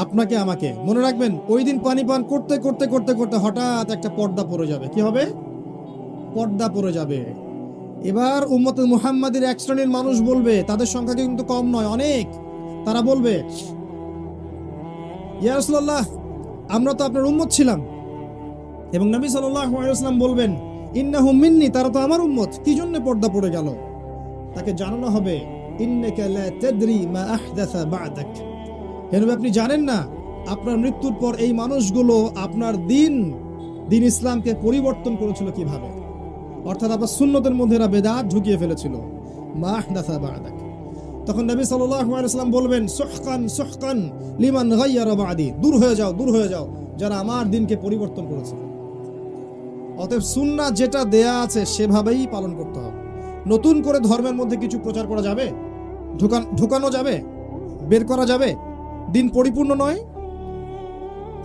আপনাকে, আমাকে। মনে রাখবেন ওই দিন পানি পান করতে করতে করতে করতে হঠাৎ একটা পর্দা পড়ে যাবে। কি হবে? পর্দা পড়ে যাবে। এবার উম্মতে মুহাম্মাদের এক শ্রেণীর মানুষ বলবে, তাদের সংখ্যা কিন্তু কম নয়, অনেক। তারা বলবে, ইয়া রাসূলুল্লাহ, আমরা তো আপনার উম্মত ছিলাম। এবং নবী সাল্লাল্লাহু আলাইহি ওয়াসাল্লাম বলবেন, ইন্নাহুম মিন্নি, তারা তো আমার উম্মত, কি জন্য পর্দা পড়ে গেল? তাকে জানানো হবে, ইন্নাকা লা তাদরি মা আহদাসা বা'দাক, হে নবী, আপনি জানেন না আপনার মৃত্যুর পর এই মানুষগুলো আপনার দিন ইসলামকে পরিবর্তন করেছিল কিভাবে। অর্থাৎ আপনার সুন্নতের মধ্যে এরা বেদাত ঢুকিয়ে ফেলেছিল। মা আহদাসা বা'দাক। তখন নবী সাল্লাল্লাহু আলাইহি ওয়াসাল্লাম বলবেন, সুহকান সুহকান লিমান গায়্যারা বা'দি, দূর হয়ে যাও, দূর হয়ে যাও যারা আমার দিনকে পরিবর্তন করেছে। অতএব সুন্নাহ যেটা দেয়া আছে সেভাবেই পালন করতে হবে। নতুন করে ধর্মের মধ্যে কিছু প্রচার করা যাবে, ঢোকানো যাবে, বের করা যাবে? দিন পরিপূর্ণ নয়।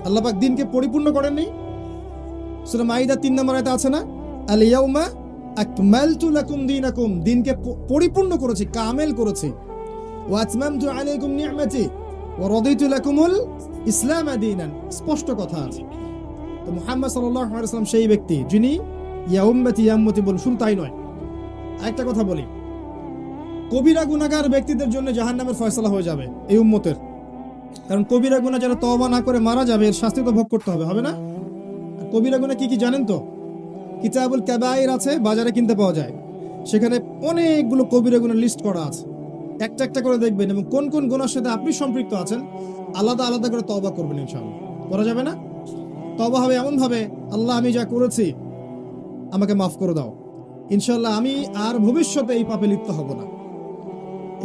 আল্লাহ পাক দিনকে পরিপূর্ণ করেননি। সূরা মাইদা 3 নম্বর আয়াতে আছে না, আল ইয়াউমা আকমালতু লাকুম দীনাকুম, দিনকে পরিপূর্ণ করেছি, কামেল করেছি। ওয়া আতমামতু আলাইকুম নি'মাতি ওয়া রাদিতু লাকুমুল ইসলাম দীনান, স্পষ্ট কথা আছে। তো মুহাম্মদ সাল্লাল্লাহু আলাইহি ওয়াসাল্লাম সেই ব্যক্তি যিনি ইয়া উম্মতি ইয়া উম্মতি বলেন। শুধু তাই নয়, আরেকটা কথা বলি, কবিরা গুনাহগার ব্যক্তিদের জন্য জাহান্নামের ফয়সালা হয়ে যাবে এই উম্মতের। কারণ কবিরা গুনাহ যারা তওবা না করে মারা যাবে, এর শাস্তি তো ভোগ করতে হবে, হবে না? আর কবিরা গুনাহ কি কি জানেন তো? কিতাবুল কাবায়ের আছে, বাজারে কিনতে পাওয়া যায়। সেখানে অনেকগুলো কবিরা গুনাহ লিস্ট করা আছে। একটা একটা করে দেখবেন এবং কোন কোন গুনাহের সাথে আপনি সম্পৃক্ত আছেন আলাদা আলাদা করে তওবা করবেন ইনশাআল্লাহ। করা যাবে না? তওবা হবে এমন ভাবে, আল্লাহ আমি যা করেছি আমাকে মাফ করে দাও, ইনশাআল্লাহ আমি আর ভবিষ্যতে এই পাপে লিপ্ত হব না।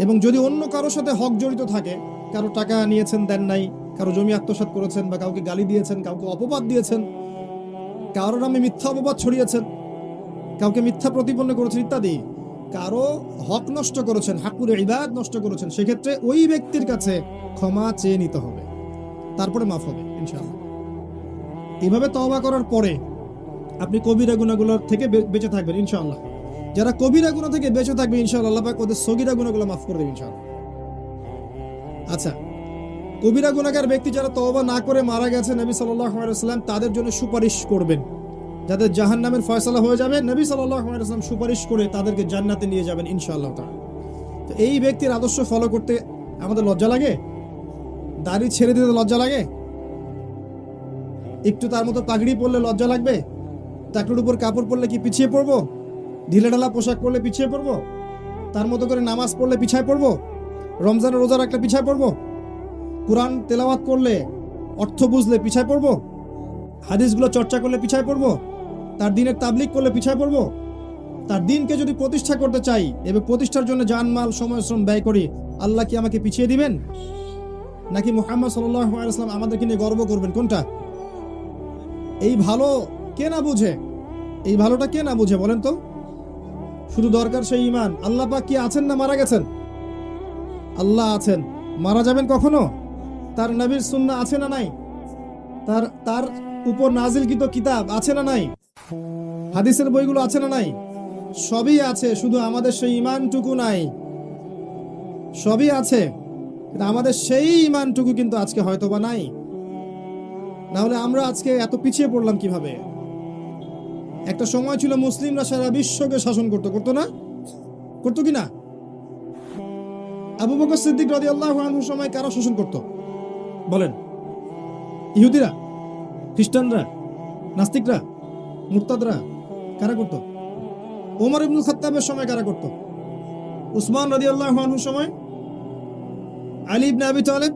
এবং যদি অন্য কারোর সাথে হক জড়িত থাকে, কারো টাকা নিয়েছেন দেন নাই, কারো জমি আত্মসাৎ করেছেন, বা কাউকে গালি দিয়েছেন, কাউকে অপবাদ দিয়েছেন, কারো নামে মিথ্যা অপবাদ ছড়িয়েছেন, কাউকে মিথ্যা প্রতিপন্ন করেছেন ইত্যাদি, কারো হক নষ্ট করেছেন, হাকুর ইবাদ নষ্ট করেছেন, সেক্ষেত্রে ওই ব্যক্তির কাছে ক্ষমা চেয়ে নিতে হবে, তারপরে মাফ হবে ইনশাআল্লাহ। এইভাবে তওবা করার পরে আপনি কবিরা গুনাহগুলোর থেকে বেঁচে থাকবেন ইনশাআল্লাহ। যারা কবিরা গুনাহ থেকে বেঁচে থাকবে ইনশাআল্লাহ, আল্লাহ পাক ওদের সগীরা গুনাহগুলো মাফ করে দেবেন ইনশাআল্লাহ। আচ্ছা, কবিরা গুনাহগার ব্যক্তি যারা তওবা না করে মারা গেছে, নবী সাল্লাল্লাহু আলাইহি ওয়াসাল্লাম তাদের জন্য সুপারিশ করবেন। যাদের জাহান্নামের ফয়সালা হয়ে যাবে, নবী সাল্লাল্লাহু আলাইহি ওয়াসাল্লাম সুপারিশ করে তাদেরকে জান্নাতে নিয়ে যাবেন ইনশাআল্লাহ তাআলা। তো এই ব্যক্তির আদর্শ ফলো করতে আমাদের লজ্জা লাগে? দাড়ি ছেড়ে দিতে লজ্জা লাগে? একটু তার মতো পাগড়ি পরলে লজ্জা লাগবে? টাকলুর উপর কাপড় পরলে কি পিছিয়ে পড়বো? ঢিলেঢালা পোশাক পরলে পিছিয়ে পড়বো? তার মতো করে নামাজ পড়লে পিছিয়ে পড়বো? রমজানের রোজা রাখলে পিছিয়ে পড়বো? কোরআন তেলাওয়াত করলে, অর্থ বুঝলে পিছিয়ে পড়বো? হাদিসগুলো চর্চা করলে পিছিয়ে পড়বো? তার দিনের তাবলীগ করলে পিছিয়ে পড়বো? তার দিনকে যদি প্রতিষ্ঠা করতে চাই এবং প্রতিষ্ঠার জন্য জানমাল সময় শ্রম ব্যয় করি, আল্লাহ কি আমাকে পিছিয়ে দিবেন? নাকি মুহাম্মদ সাল্লাল্লাহু আলাইহি ওয়াসাল্লাম আমাদেরকে নিয়ে গর্ব করবেন? কোনটা? এই ভালো কে না বুঝে? এই ভালোটা কে না বুঝে বলেন তো? শুধু দরকার সেই ঈমান। আল্লাহ পাক কি আছেন না মারা গেছেন? আল্লাহ আছেন। মারা যাবেন কখনো? তার নবীর সুন্নাহ আছে না নাই? তার উপর নাজিলকৃত কিতাব আছে না নাই? হাদিসের বইগুলো আছে না নাই? সবই আছে, শুধু আমাদের সেই ঈমানটুকু নাই। সবই আছে, কিন্তু আমাদের সেই ঈমানটুকু কিন্তু আজকে হয়তো বা নাই। না হলে আমরা আজকে এত পিছিয়ে পড়লাম কিভাবে? একটা সময় ছিল মুসলিমরা সারা বিশ্বকে শাসন করতো না? করতো কি না? আবু বকর সিদ্দিক রাদিয়াল্লাহু আনহুর সময় কারা শাসন করতো বলেন? ইহুদিরা, খ্রিস্টানরা, নাস্তিকরা, মুরতাদরা? কারা করতো? ওমর ইবনুল খাত্তাবের সময় কারা করতো? উসমান রাদিয়াল্লাহু আনহুর সময়, আলী ইবনে আবি তালেব,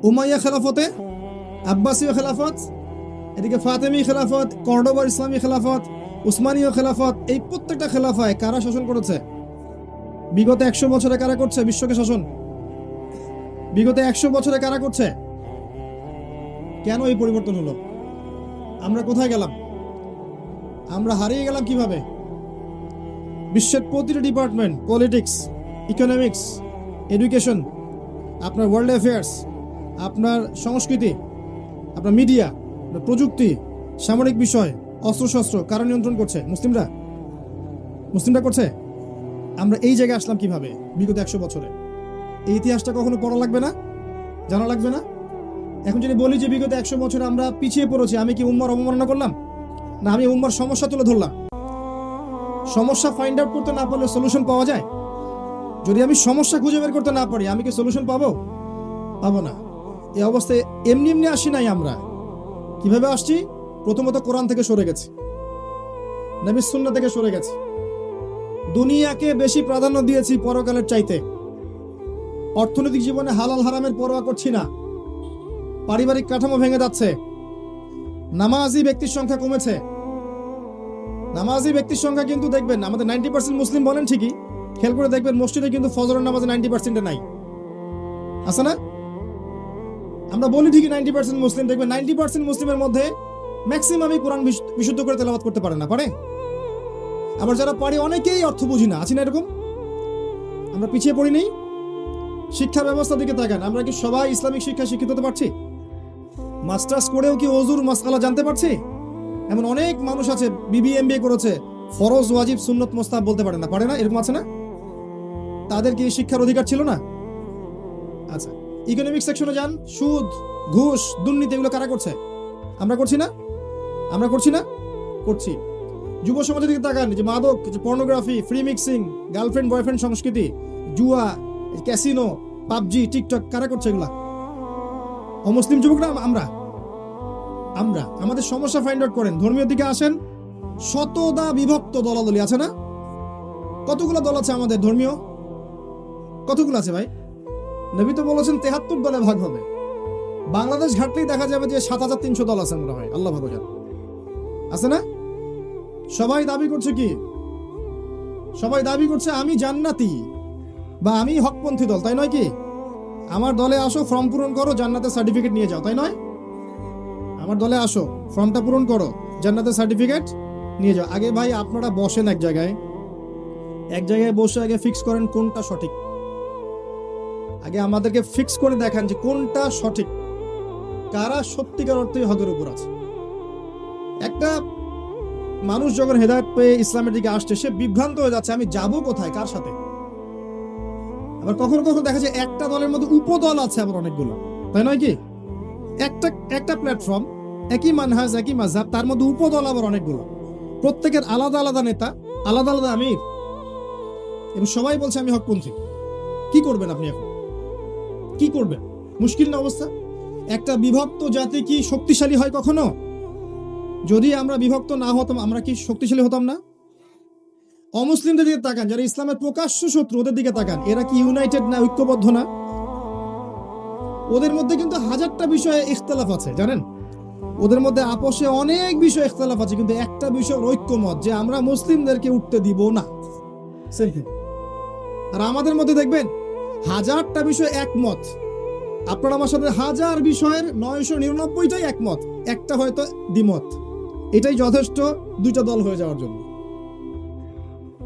উমাইয়া খেলাফতে, আব্বাসীয় খেলাফত, এদিকে ফাতেমি খেলাফত, কর্ডোবার ইসলামী খেলাফত, উসমানীয় খেলাফত, এই প্রত্যেকটা খেলাফায় কারা শাসন করেছে? বিগত 100 বছরে কারা করছে বিশ্বকে শাসন? বিগত 100 বছরে কারা করছে? কেন এই পরিবর্তন হলো? আমরা কোথায় গেলাম? আমরা হারিয়ে গেলাম কিভাবে? বিশ্বের প্রতিটি ডিপার্টমেন্ট, পলিটিক্স, ইকোনমিক্স, এডুকেশন, আপনার ওয়ার্ল্ড অ্যাফেয়ার্স, আপনার সংস্কৃতি, আপনার মিডিয়া, প্রযুক্তি, সামরিক বিষয়, অস্ত্রশস্ত্র কারা নিয়ন্ত্রণ করছে? মুসলিমরা করছে। আমরা এই জায়গায় আসলাম কিভাবে বিগত 100 বছরে? এই ইতিহাসটা কখনো পড়া লাগবে না? জানা লাগবে না? এখন যদি বলি যে বিগত 100 বছরে আমরা পিছিয়ে পড়েছি, আমি কি উম্মার অবমাননা করলাম? না, আমি উম্মার সমস্যা তুলে ধরলাম। সমস্যা ফাইন্ড আউট করতে না পারলে সলিউশন পাওয়া যায়? যদি আমি সমস্যা খুঁজে বের করতে না পারি, আমি কি সলিউশন পাবো? পাবো না। এই অবস্থায় এমনি এমনি আসি নাই আমরা। কিভাবে আসছি? প্রথমত কোরআন থেকে সরে গেছি, নবীর সুন্নাহ থেকে সরে গেছি, দুনিয়াকে বেশি প্রাধান্য দিয়েছি পরকালের চাইতে, অর্থনৈতিক জীবনে হালাল হারামের পরোয়া করছি না, পারিবারিক কাঠামো ভেঙে যাচ্ছে, নামাজি ব্যক্তির সংখ্যা কমেছে। নামাজি ব্যক্তির সংখ্যা কিন্তু দেখবেন আমাদের 90% মুসলিম বলেন ঠিকই, খেয়াল করে দেখবেন মসজিদে কিন্তু ফজরের নামাজে 90% নাই, আছে না? আমরা বলি ঠিকই 90% মুসলিম, দেখবেন 90% মুসলিমের মধ্যে ম্যাক্সিমামই কোরআন বিশুদ্ধ করে তেলাওয়াত করতে পারে না, পারে? আবার যারা পারে অনেকেই অর্থ বুঝি না, আছি না এরকম? আমরা পিছিয়ে পড়ি নেই? শিক্ষা ব্যবস্থার দিকে তাকান, আমরা কি সবাই ইসলামিক শিক্ষা শিক্ষিত হতে পারছি? মাস্টার্স করেও কি ওযুর মাসআলা জানতে পারছি? এমন অনেক মানুষ আছে বিবি এমবিএ করেছে, ফরজ ওয়াজিব সুন্নত মুস্তাহাব বলতে পারে না, পারে না? এরকম আছে না? তাদের কি শিক্ষার অধিকার ছিল না? আচ্ছা, ইকোনমিক সেকশনে যান, সুদ, ঘুষ, দুর্নীতি এগুলো কারা করছে? আমরা করছি না? আমরা করছি না? করছি। যুব সমাজের দিকে তাকান, যে মাদক, pornography, free mixing, girlfriend boyfriend সংস্কৃতি, জুয়া, ক্যাসিনো, পাবজি, টিকটক, কারা করছে এগুলা? অমুসলিম যুবকরা আমরা। আমরা আমাদের সমস্যা ফাইন্ড আউট করেন, ধর্মীয় দিকে আসেন, শতদা বিভক্ত দলাদলি আছে না? কতগুলো দল আছে আমাদের ধর্মীয়? কতগুলো আছে ভাই? নবী তো বলেছেন 73 দলে ভাগ হবে। বাংলাদেশ ঘাটলেই দেখা যাবে যে 7300 দল আছে মনে হয়, আল্লাহ ভালো জানে, আছে না? সবাই দাবি করছে কি? সবাই দাবি করছে আমি জান্নাতি বা আমি হকপন্থী দল, তাই নয় কি? আমার দলে আসো, ফর্ম পূরণ করো, জান্নাতের সার্টিফিকেট নিয়ে যাও, তাই নয়? আমার দলে আসো, ফর্মটা পূরণ করো, জান্নাতের সার্টিফিকেট নিয়ে যাও। আগে ভাই আপনারা বসেন এক জায়গায় বসে আগে ফিক্স করেন কোনটা সঠিক। আগে আমাদেরকে ফিক্স করে দেখান যে কোনটা সঠিক, কারা সত্যিকার অর্থে হকের উপর আছে। একটা মানুষ যখন হেদায়েত পেয়ে ইসলামের দিকে আসছে, সে বিভ্রান্ত হয়ে যাচ্ছে আমি যাব কোথায়, কার সাথে। আবার কখনো কখনো দেখা যায় একটা দলের মধ্যে উপদল আছে আবার অনেকগুলো, তাই নয় কি? একটা প্ল্যাটফর্ম, একই মানহাজ, একই মাযহাব, তার মধ্যে উপদল আবার অনেকগুলো, প্রত্যেকের আলাদা আলাদা নেতা, আলাদা আলাদা আমির, এবং সবাই বলছে আমি হকপন্থী। কি করবেন আপনি এখন? কি করবেন? মুশকিল না অবস্থা? একটা বিভক্ত জাতি কি শক্তিশালী হয় কখনো? যদি আমরা বিভক্ত না হতাম, আমরা কি শক্তিশালী হতাম না? অমুসলিমদের দিকে তাকান, যারা ইসলামের প্রকাশ্য শত্রু, ওদের দিকে তাকান, এরা কি ইউনাইটেড না, ঐক্যবদ্ধ না? ওদের মধ্যে কিন্তু হাজারটা বিষয়ে ইখতিলাফ আছে, জানেন? ওদের মধ্যে আপোষে অনেক বিষয় ইখতিলাফ আছে, কিন্তু একটা বিষয় ঐক্যমত, যে আমরা মুসলিমদেরকে উঠতে দিব না। আর আমাদের মধ্যে দেখবেন হাজারটা বিষয় একমত, আপনার আমার সাথে হাজার বিষয়ের 999টাই একমত, একটা হয়তো দ্বিমত। এটাই যথেষ্ট দুইটা দল হয়ে যাওয়ার জন্য।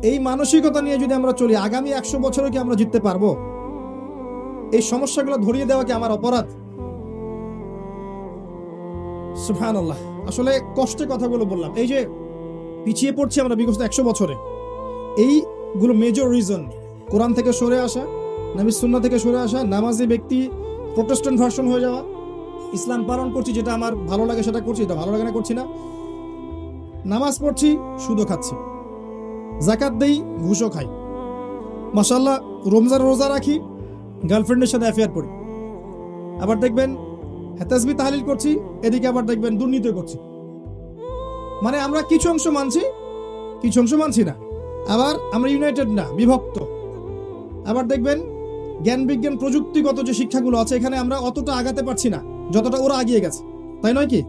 এই মানসিকতা নিয়ে যদি আমরা চলি, আগামী 100 বছরে কি আমরা জিততে পারবো? এই সমস্যাগুলো ধরিয়ে দেওয়া কি আমার অপরাধ? সুবহানাল্লাহ। আসলে কষ্টে কথাগুলো বললাম। এই যে পিছিয়ে পড়ছি আমরা বিগত 100 বছরে, এইগুলো মেজর রিজন। কোরআন থেকে সরে আসা, নবীর সুন্নাহ থেকে সরে আসা, নামাজি ব্যক্তি প্রোটেস্ট্যান্ট ভার্সন হয়ে যাওয়া, ইসলাম পালন করছি, যেটা আমার ভালো লাগে সেটা করছি, এটা ভালো লাগে না করছি না, নামাজ পড়ছি, সুদও খাচ্ছি, যাকাত দেই, ঘুষও খাই, মাশাআল্লাহ রমজান রোজা রাখি, গার্লফ্রেন্ডের সাথে অ্যাফেয়ার করি, আবার দেখবেন তাসবিহ তাহলিল করছি, এদিকে আবার দেখবেন দুর্নীতি করছি। মানে আমরা কিছু অংশ মানছি, কিছু অংশ মানছি না। আবার আমরা ইউনাইটেড না, বিভক্ত। আবার দেখবেন জ্ঞান বিজ্ঞান প্রযুক্তিগত যে শিক্ষাগুলো আছে, এখানে আমরা অতটা আগাতে পারছি না যতটা ওরা এগিয়ে গেছে, তাই নয় কি?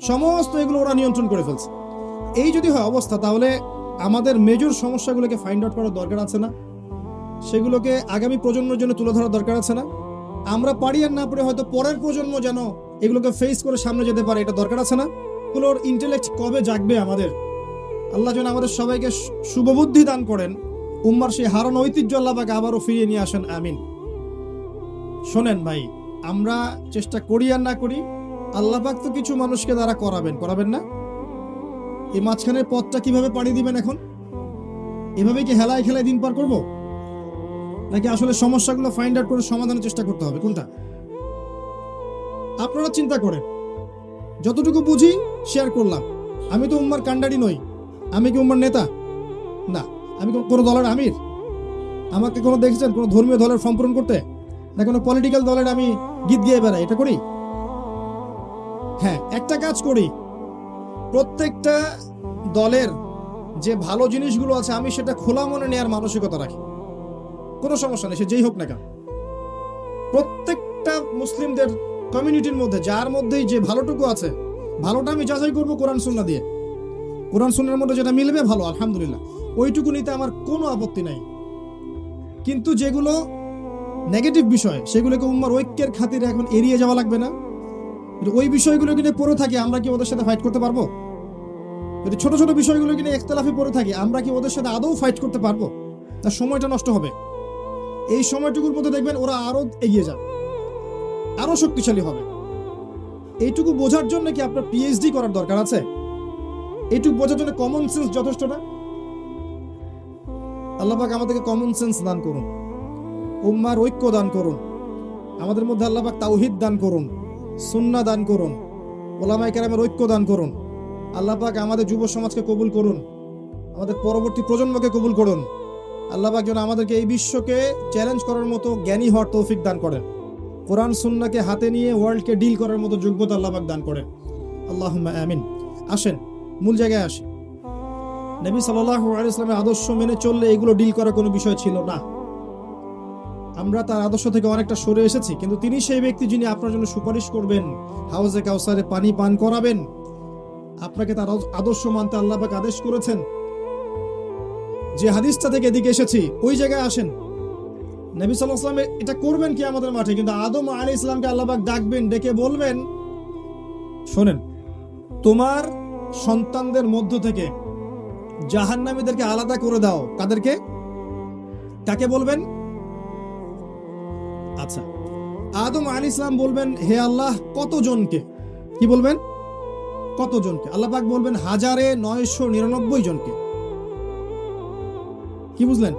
সমস্ত এগুলো ওরা নিয়ন্ত্রণ করে ফেলছে। এই যদি হয় অবস্থা, তাহলে আমাদের মেজর সমস্যাগুলোকে ফাইন্ড আউট করার দরকার আছে না? সেগুলোকে আগামী প্রজন্মের জন্য তুলে ধরার দরকার আছে না? আমরা পারি আর না পারি, হয়তো পরের প্রজন্ম যেন এগুলোকে ফেস করে সামনে যেতে পারে, এটা দরকার আছে না? এগুলোর ইন্টেলেক্ট কবে জাগবে আমাদের? আল্লাহ যেন আমাদের সবাইকে শুভবুদ্ধি দান করেন, উম্মার সেই হারানো ঐতিহ্য আল্লাহ পাক আবারও ফিরিয়ে নিয়ে আসেন, আমিন। শোনেন ভাই, আমরা চেষ্টা করি আর না করি, আল্লাহ পাক তো কিছু মানুষকে দ্বারা করাবেন না? এই মাঝখানের পথটা কিভাবে পাড়ি দিবেন এখন? এভাবে কি হেলায় খেলায় দিন পার করব, নাকি আসলে সমস্যাগুলো ফাইন্ড আউট করে সমাধানের চেষ্টা করতে হবে? কোনটা? আপনারা চিন্তা করেন। যতটুকু বুঝি শেয়ার করলাম। আমি তো উম্মার কান্ডারি নই, আমি কি উম্মার নেতা? না। আমি কোনো দলের আমির? আমাকে কোনো দেখেছেন কোনো ধর্মীয় দলের ফর্ম পূরণ করতে? না কোনো পলিটিক্যাল দলের আমি গীত গেয়ে বেড়াই, এটা করি? হ্যাঁ, একটা কাজ করি, প্রত্যেকটা দলের যে ভালো জিনিসগুলো আছে আমি সেটা খোলা মনে নেওয়ার মানসিকতা রাখি, কোনো সমস্যা নেই, সে যেই হোক না কেন। প্রত্যেকটা মুসলিমদের কমিউনিটির মধ্যে যার মধ্যেই যে ভালোটুকু আছে, ভালোটা আমি যাচাই করবো কোরআন সুন্নাহ দিয়ে। কোরআন সুন্নাহর মধ্যে যেটা মিলবে ভালো, আলহামদুলিল্লাহ, ওইটুকু নিতে আমার কোনো আপত্তি নাই। কিন্তু যেগুলো নেগেটিভ বিষয় সেগুলোকে উম্মার ঐক্যের খাতিরে এখন এড়িয়ে যাওয়া লাগবে না? ওই বিষয়গুলো কিনে পড়ে থাকি, আমরা কি ওদের সাথে ফাইট করতে পারবো? যদি ছোট ছোট বিষয়গুলো কিনে ইখতিলাফে পড়ে থাকি, আমরা কি ওদের সাথে আদৌ ফাইট করতে পারবো? তার সময়টা নষ্ট হবে। এই সময়টুকুর মধ্যে দেখবেন ওরা আরো এগিয়ে যাবে, আরো শক্তিশালী হবে। এইটুকু বোঝার জন্য কি আপনার পিএইচডি করার দরকার আছে? এইটুকু বোঝার জন্য কমন সেন্স যথেষ্ট না? আল্লাহ পাক আমাদেরকে কমন সেন্স দান করুন, উম্মার ঐক্য দান করুন, আমাদের মধ্যে আল্লাহ পাক তাওহীদ দান করুন, সুন্নাহ দান করুন, ওলামায়ে কেরামের ঐক্য দান করুন। আল্লাহ পাক আমাদের যুব সমাজকে কবুল করুন, আমাদের পরবর্তী প্রজন্মকে কবুল করুন। আল্লাহ পাক যেন আমাদেরকে এই বিশ্বকে চ্যালেঞ্জ করার মতো জ্ঞানী হওয়ার তৌফিক দান করেন। কোরআন সুন্নাহকে হাতে নিয়ে ওয়ার্ল্ডকে ডিল করার মতো যোগ্যতা আল্লাহ পাক দান করেন। আল্লাহুম্মা আমিন। আসেন মূল জায়গায় আসি। নবী সাল্লাল্লাহু আলাইহি ওয়াসাল্লামের আদর্শ মেনে চললে এগুলো ডিল করার কোনো বিষয় ছিল না। আমরা তার আদর্শ থেকে অনেকটা সরে এসেছি, কিন্তু তিনি সেই ব্যক্তি যিনি আপনার জন্য সুপারিশ করবেন, হাউজে কাউসারে পানি পান করাবেন। আপনাকে তার আদর্শ মানতে আল্লাহ পাক আদেশ করেছেন। যে হাদিসটা থেকে এদিকে এসেছি ওই জায়গায় আসেন। নবী সাল্লাল্লাহু আলাইহি ওয়াসাল্লাম এটা করবেন কি আমাদের মাঠে, কিন্তু আদম আলাইহিস সালামকে আল্লাহ পাক ডাকবেন, ডেকে বলবেন, শোনেন, তোমার সন্তানদের মধ্য থেকে জাহান্নামীদেরকে আলাদা করে দাও। কাদেরকে? কাকে বলবেন? আচ্ছা, আদম আলাইহিস সালাম বলবেন, হে আল্লাহ, কতজনকে? কি বলবেন? কতজনকে? আল্লাহ পাক বলবেন 1999 জনকে। কি বুঝলেন?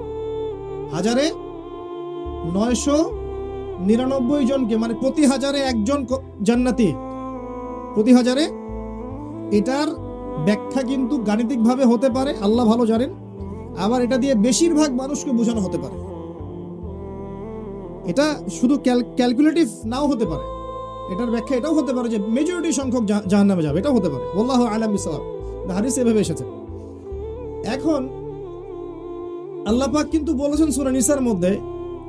1999 জনকে, মানে প্রতি 1000-এ একজন জান্নাতি, প্রতি 1000-এ। এটার ব্যাখ্যা কিন্তু গাণিতিক ভাবে হতে পারে, আল্লাহ ভালো জানেন। আবার এটা দিয়ে বেশিরভাগ মানুষকে বোঝানো হতে পারে। এটা শুধু ক্যালকুলেটিভ নাও হতে পারে। এটার ব্যাখ্যা এটাও হতে পারে যে মেজরিটি সংখ্যক জাহান্নামে যাবে, এটাও হতে পারে। আল্লাহু আ'লাম বিসওয়াব। হাদিস এভাবে এসেছে। এখন আল্লাহ পাক কিন্তু বলেছেন সূরা নিসার মধ্যে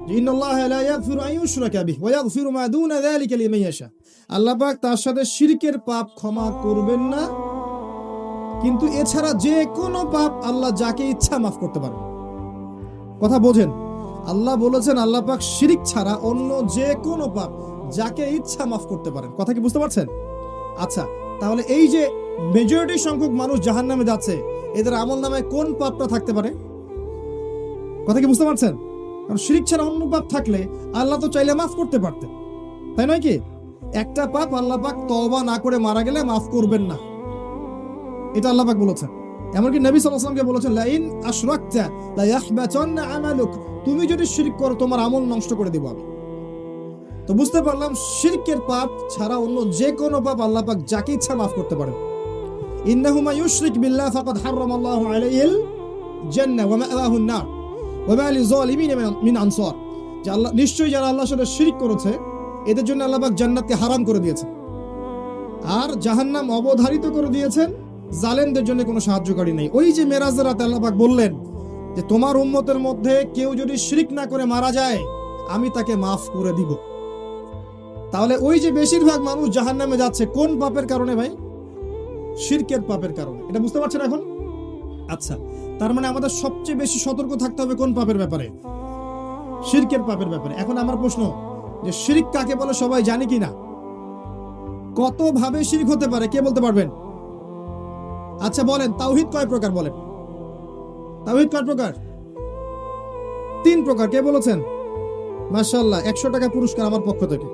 যে ইন্নাল্লাহা লা ইয়াগফিরু আন ইউশরাকা বিহি ওয়া ইয়াগফিরু মা দুনা যালিকা লিমান ইয়াশা। আল্লাহ পাক তার সাথে শিরকের পাপ ক্ষমা করবেন না, কিন্তু এছাড়া যে কোনো পাপ আল্লাহ যাকে ইচ্ছা মাফ করতে পারেন। কথা বোঝেন? আল্লাহ বলেছেন আল্লাহ পাক শিরক ছাড়া অন্য যে কোনো পাপ যাকে ইচ্ছা মাফ করতে পারেন। কথা কি বুঝতে পারছেন? আচ্ছা, তাহলে এই যে মেজরিটি সংখ্যক মানুষ জাহান্নামে যাচ্ছে, এদের আমলনামায় কোন পাপটা থাকতে পারে? কথা কি বুঝতে পারছেন? কারণ শিরক ছাড়া অন্য পাপ থাকলে আল্লাহ তো চাইলে মাফ করতে পারতেন, তাই নয় কি? একটা পাপ আল্লাহ পাক তওবা না করে মারা গেলে মাফ করবেন না, এটা আল্লাহ পাক বলেছেন। এমনকি নবী সাল্লাল্লাহু আলাইহি ওয়াসাল্লামকে বলেছেন, লা ইন আশরাকতা লা ইয়াহবাতান্না আমালুক, তুমি যদি শিরক করো তোমার আমল নষ্ট করে দেব আমি। তো বুঝতে পারলাম শিরকের পাপ ছাড়া অন্য যে কোনো পাপ আল্লাহ পাক যাকে ইচ্ছা মাফ করতে পারেন। ইন্নাহু মা ইউশরিক বিল্লাহ ফাকাদ হারামাল্লাহু আলাইহিল জান্নাহ ওয়া মা'ওয়াহুন নার ওয়া মা লিযালিমিন মিন আনসার। যে আল্লাহ, নিশ্চয়ই যারা আল্লাহর সাথে শিরক করেছে এদের জন্য আল্লাহ পাক জান্নাতকে হারাম করে দিয়েছেন, আর জাহান্নাম অবধারিত করে দিয়েছেন। জালেমদের জন্য কোনো সাহায্যকারী নেই। ওই যে মেরাজের রাতে আল্লাহ পাক বললেন যে তোমার উম্মতের মধ্যে কেউ যদি শিরক না করে মারা যায় আমি তাকে মাফ করে দিব। তাহলে ওই যে বেশিরভাগ মানুষ জাহান্নামে যাচ্ছে কোন পাপের কারণে ভাই? শিরকের পাপের কারণে। এটা বুঝতে পারছেন এখন? আচ্ছা, তার মানে আমাদের সবচেয়ে বেশি সতর্ক থাকতে হবে কোন পাপের ব্যাপারে? শিরকের পাপের ব্যাপারে। এখন আমার প্রশ্ন, যে শিরক কাকে বলে সবাই জানি কি না? কত ভাবে শিরক হতে পারে কে বলতে পারবেন? আচ্ছা বলেন, তাওহীদ কয় প্রকার বলেন? তাওহীদ কয় প্রকার? 3 প্রকার। কে বলেছেন? মাশাআল্লাহ, 100 টাকা পুরস্কার আমার পক্ষ থেকে।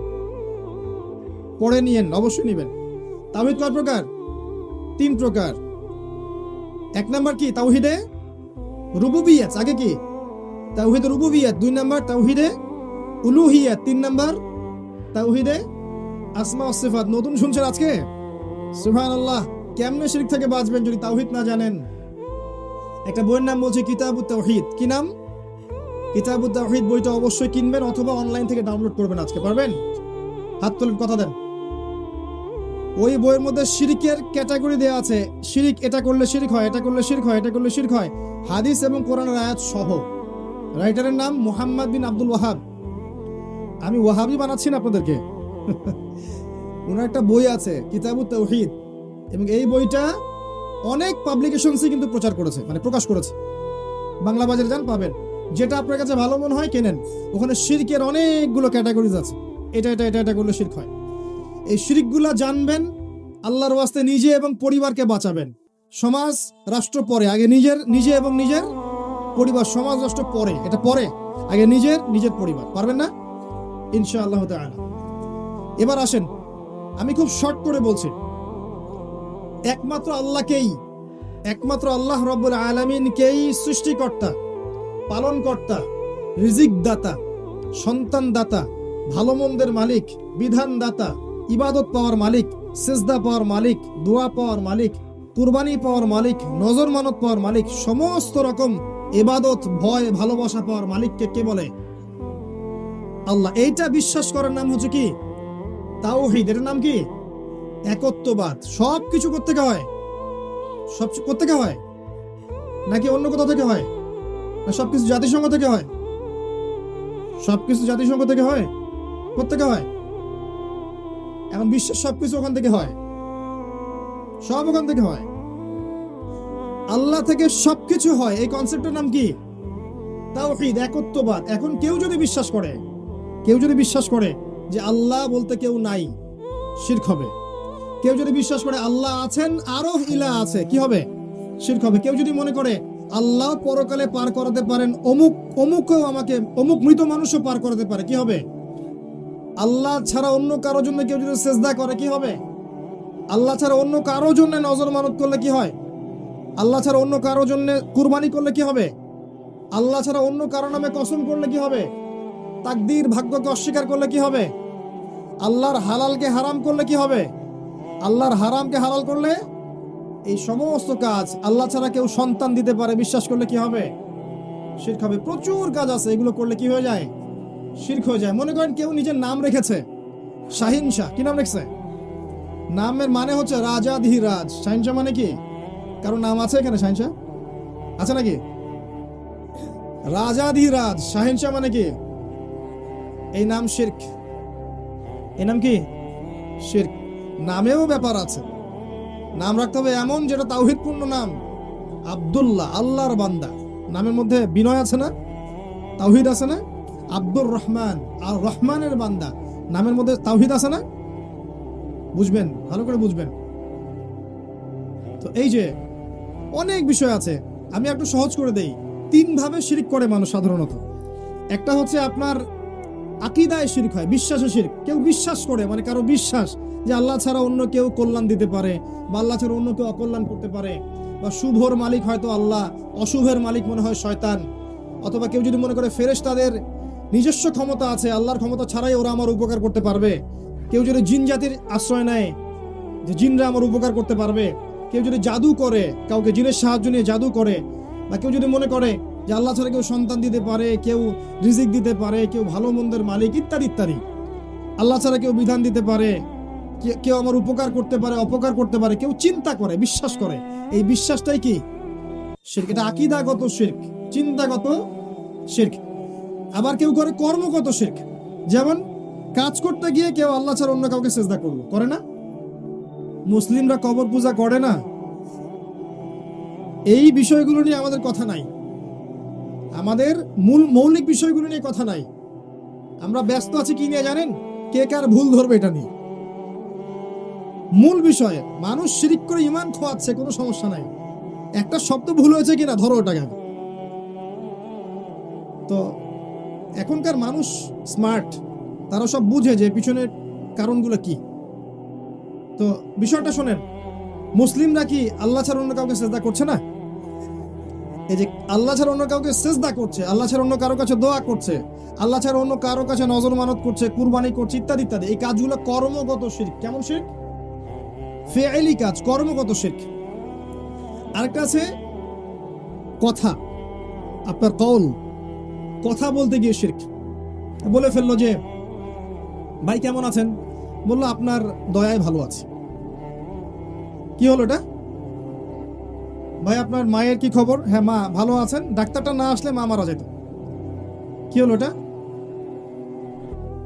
পড়ে নিয়েন, অবশ্যই নেবেন। তাওহীদ কয় প্রকার? 3 প্রকার। 1 নাম্বার কি? তাওহীদে রুবুবিয়্যাত। আগে কি? তাওহীদে রুবুবিয়্যাত। 2 নাম্বার তাওহীদে উলুহিয়্যাত। 3 নাম্বার তাওহীদে আসমা ও সিফাত। নতুন শুনছেন আজকে? সুবহানাল্লাহ। কেমনে শিরক থেকে বাঁচবেন যদি তাওহীদ না জানেন? একটা বইয়ের নাম বলছে কিতাবুত তাওহীদ। কি নাম? কিতাবুত তাওহীদ বইটা অবশ্যই কিনবেন অথবা অনলাইন থেকে ডাউনলোড করবেন। আজকে পারবেন? হাত তুলেন, কথা দেন। ওই বইয়ের মধ্যে শিরকের ক্যাটাগরি দেওয়া আছে। শিরক, এটা করলে শিরক হয়, এটা করলে শিরক হয়, এটা করলে শিরক হয়, হাদিস এবং কোরআনের আয়াত সহ। রাইটারের নাম মুহাম্মদ বিন আব্দুল ওয়াহাব। আমি ওয়াহাবি বানাচ্ছি না আপনাদেরকে। ওনার একটা বই আছে কিতাবুত তাওহীদ, এবং এই বইটা অনেক পাবলিকেশনসই কিন্তু প্রচার করেছে, মানে প্রকাশ করেছে। বাংলা বাজারে যান, পাবেন। যেটা আপনার কাছে ভালো মনে হয় কেনেন। ওখানে শিরকের অনেকগুলো ক্যাটাগরিজ আছে। এটা এটা এটা এটা করলে শিরক হয়। এই শিরকগুলা জানবেন, আল্লাহর ওয়াস্তে নিজে এবং পরিবারকে বাঁচাবেন। সমাজ রাষ্ট্র পরে, আগে নিজে এবং নিজের পরিবার। সমাজ রাষ্ট্র পরে, এটা পরে, আগে নিজের পরিবার। পারবেন না ইনশাআল্লাহ তাআলা। এবার আসেন, আমি খুব শর্ট করে বলছি। একমাত্র আল্লাহ রাব্বুল আলামিনকেই সৃষ্টিকর্তা, পালনকর্তা, রিজিক দাতা, সন্তান দাতা, ভালো মন্দের মালিক, বিধান দাতা, ইবাদত পাওয়ার মালিক, সেজদা পাওয়ার মালিক, দোয়া পাওয়ার মালিক, কুরবানি পাওয়ার মালিক, নজর মানত পাওয়ার মালিক, সমস্ত রকম ইবাদত, ভয়, ভালোবাসা পাওয়ার মালিককে কে বলে? আল্লাহ। এইটা বিশ্বাস করার নাম হচ্ছে কি? তাওহীদ। এর নাম কি? একত্ববাদ। সব কিছু কোত্থেকে হয়? সব কোত্থেকে হয়? নাকি অন্য কোথাও থেকে হয়? না সবকিছু জাতিসংঘ থেকে হয়? সবকিছু জাতিসংঘ থেকে হয়? কোত্থেকে হয়? এখন বিশ্বের সবকিছু ওখান থেকে হয়, সব ওখান থেকে হয়। আল্লাহ থেকে সবকিছু হয়। এই কনসেপ্টের নাম কি? তাওহীদ, একত্ববাদ। এখন কেউ যদি বিশ্বাস করে যে আল্লাহ বলতে কেউ নাই, শিরক হবে। কেউ যদি বিশ্বাস করে আল্লাহ আছেন, আরো ইলাহ আছে, কি হবে? শিরক হবে। কেউ যদি মনে করে আল্লাহ পরকালে পার করাতে পারেন, অমুকও আমাকে, অমুক মৃত মানুষও পার করাতে পারে, কি হবে? আল্লাহ ছাড়া অন্য কারোর জন্য কেউ যদি সেজদা করে, কি হবে? আল্লাহ ছাড়া অন্য কারোর জন্য নজর মানত করলে কি হয়? আল্লাহ ছাড়া অন্য কারোর জন্য কুরবানি করলে কি হবে? আল্লাহ ছাড়া অন্য কারো নামে কসম করলে কি হবে? তাকদীর, ভাগ্যকে অস্বীকার করলে কি হবে? আল্লাহর হালালকে হারাম করলে কি হবে? আল্লাহর হারামকে হালাল করলে, এই সমস্ত কাজ, আল্লাহ ছাড়া কেউ সন্তান দিতে পারে বিশ্বাস করলে কি হবে? শিরক হবে। প্রচুর কাজ আছে, এগুলো করলে কি হয়ে যায়? শিরক হয়ে যায়। মনে করেন কেউ নিজের নাম রেখেছে শাহিন শাহ। কি নাম রেখেছে? নামের মানে হচ্ছে রাজাধিরাজ। শাহিন শাহ মানে কি? কারো নাম আছে এখানে শাহিন শাহ? আছে নাকি? রাজাধিরাজ, শাহিন শাহ মানে কি? এই নাম শিরক। এই নাম কি? শিরক। নামেও ব্যাপার আছে। নাম রাখতে হবে এমন যেটা তাওহীদপূর্ণ নাম। আব্দুল্লাহ, আল্লাহর বান্দা। নামের মধ্যে বিনয় আছে না? তাওহীদ আছে না? আব্দুর রহমান, আর রহমানের বান্দা, নামের মধ্যে তাওহীদ আছে না? বুঝবেন, ভালো করে বুঝবেন। তো এই যে অনেক বিষয় আছে, আমি একটু সহজ করে দেই। 3 ভাবে শিরক করে মানুষ সাধারণত। একটা হচ্ছে আপনার আকীদায় শিরক হয়, বিশ্বাসে শিরক। কেউ বিশ্বাস করে, মানে কারো বিশ্বাস যে আল্লাহ ছাড়া অন্য কেউ কল্যাণ দিতে পারে, বা আল্লাহ ছাড়া অন্য কেউ অকল্যাণ করতে পারে, বা শুভর মালিক হয়তো আল্লাহ, অশুভের মালিক মনে হয় শয়তান। অথবা কেউ যদি মনে করে ফেরেশতাদের নিজস্ব ক্ষমতা আছে, আল্লাহর ক্ষমতা ছাড়াই ওরা আমার উপকার করতে পারবে। কেউ যদি জিন জাতির আশ্রয় নেয় যে জিনরা আমার উপকার করতে পারবে, কেউ যদি জাদু করে, কাউকে জিনের সাহায্য নিয়ে জাদু করে, বা কেউ যদি মনে করে যে আল্লাহ ছাড়া কেউ সন্তান দিতে পারে, কেউ রিজিক দিতে পারে, কেউ ভালো মন্দের মালিক, ইত্যাদি ইত্যাদি, আল্লাহ ছাড়া কেউ বিধান দিতে পারে, কেউ আমার উপকার করতে পারে, অপকার করতে পারে, কেউ চিন্তা করে, বিশ্বাস করে, এই বিশ্বাসটাই কি? শিরক। এটা আকীদাগত শিরক, চিন্তাগত শিরক। আবার কেউ করে কর্মগত শিরক। যেমন কাজ করতে গিয়ে কেউ আল্লাহ ছাড়া অন্য কাউকে সেজদা করলো, করে না? মুসলিমরা কবর পূজা করে না? এই বিষয়গুলো নিয়ে আমাদের কথা নাই, আমাদের মৌলিক বিষয়গুলো নিয়ে কথা নাই। আমরা ব্যস্ত আছি কি নিয়ে জানেন? কে কার ভুল ধরবে এটা নিয়ে। মূল বিষয়ে মানুষ শিরক করে ঈমান খোয়াচ্ছে, কোনো সমস্যা নাই। একটা শব্দ ভুল হয়েছে কিনা ধরো ওটাকে। তো এখনকার মানুষ স্মার্ট, তারা সব বুঝে যে পিছনের কারণগুলো কি। তো বিষয়টা শোনেন, মুসলিমরা কি আল্লাহ ছাড়া অন্য কাউকে সেজদা করছে না? এই যে আল্লাহ ছাড়া অন্য কাউকে সেজদা করছে, আল্লাহ ছাড়া অন্য কারো কাছে দোয়া করছে, আল্লাহ ছাড়া অন্য কারো কাছে নজর মানত করছে, কুরবানি করছে, ইত্যাদি ইত্যাদি, এই কাজগুলো কর্মগত শিরক। কেমন শিরক? ফেইলি কাজ, কর্মগত শিরক। আরেকটা আছে কথা, আপনার কওল, কথা বলতে গিয়ে শিরক। বলে ফেললো যে ভাই কেমন আছেন, বললো আপনার দয়ায় ভালো আছে। কি হলো এটা? ভাই আপনার মায়ের কি খবর? হ্যাঁ মা ভালো আছেন, ডাক্তারটা না আসলে মা মারা যেত। কি হলো এটা?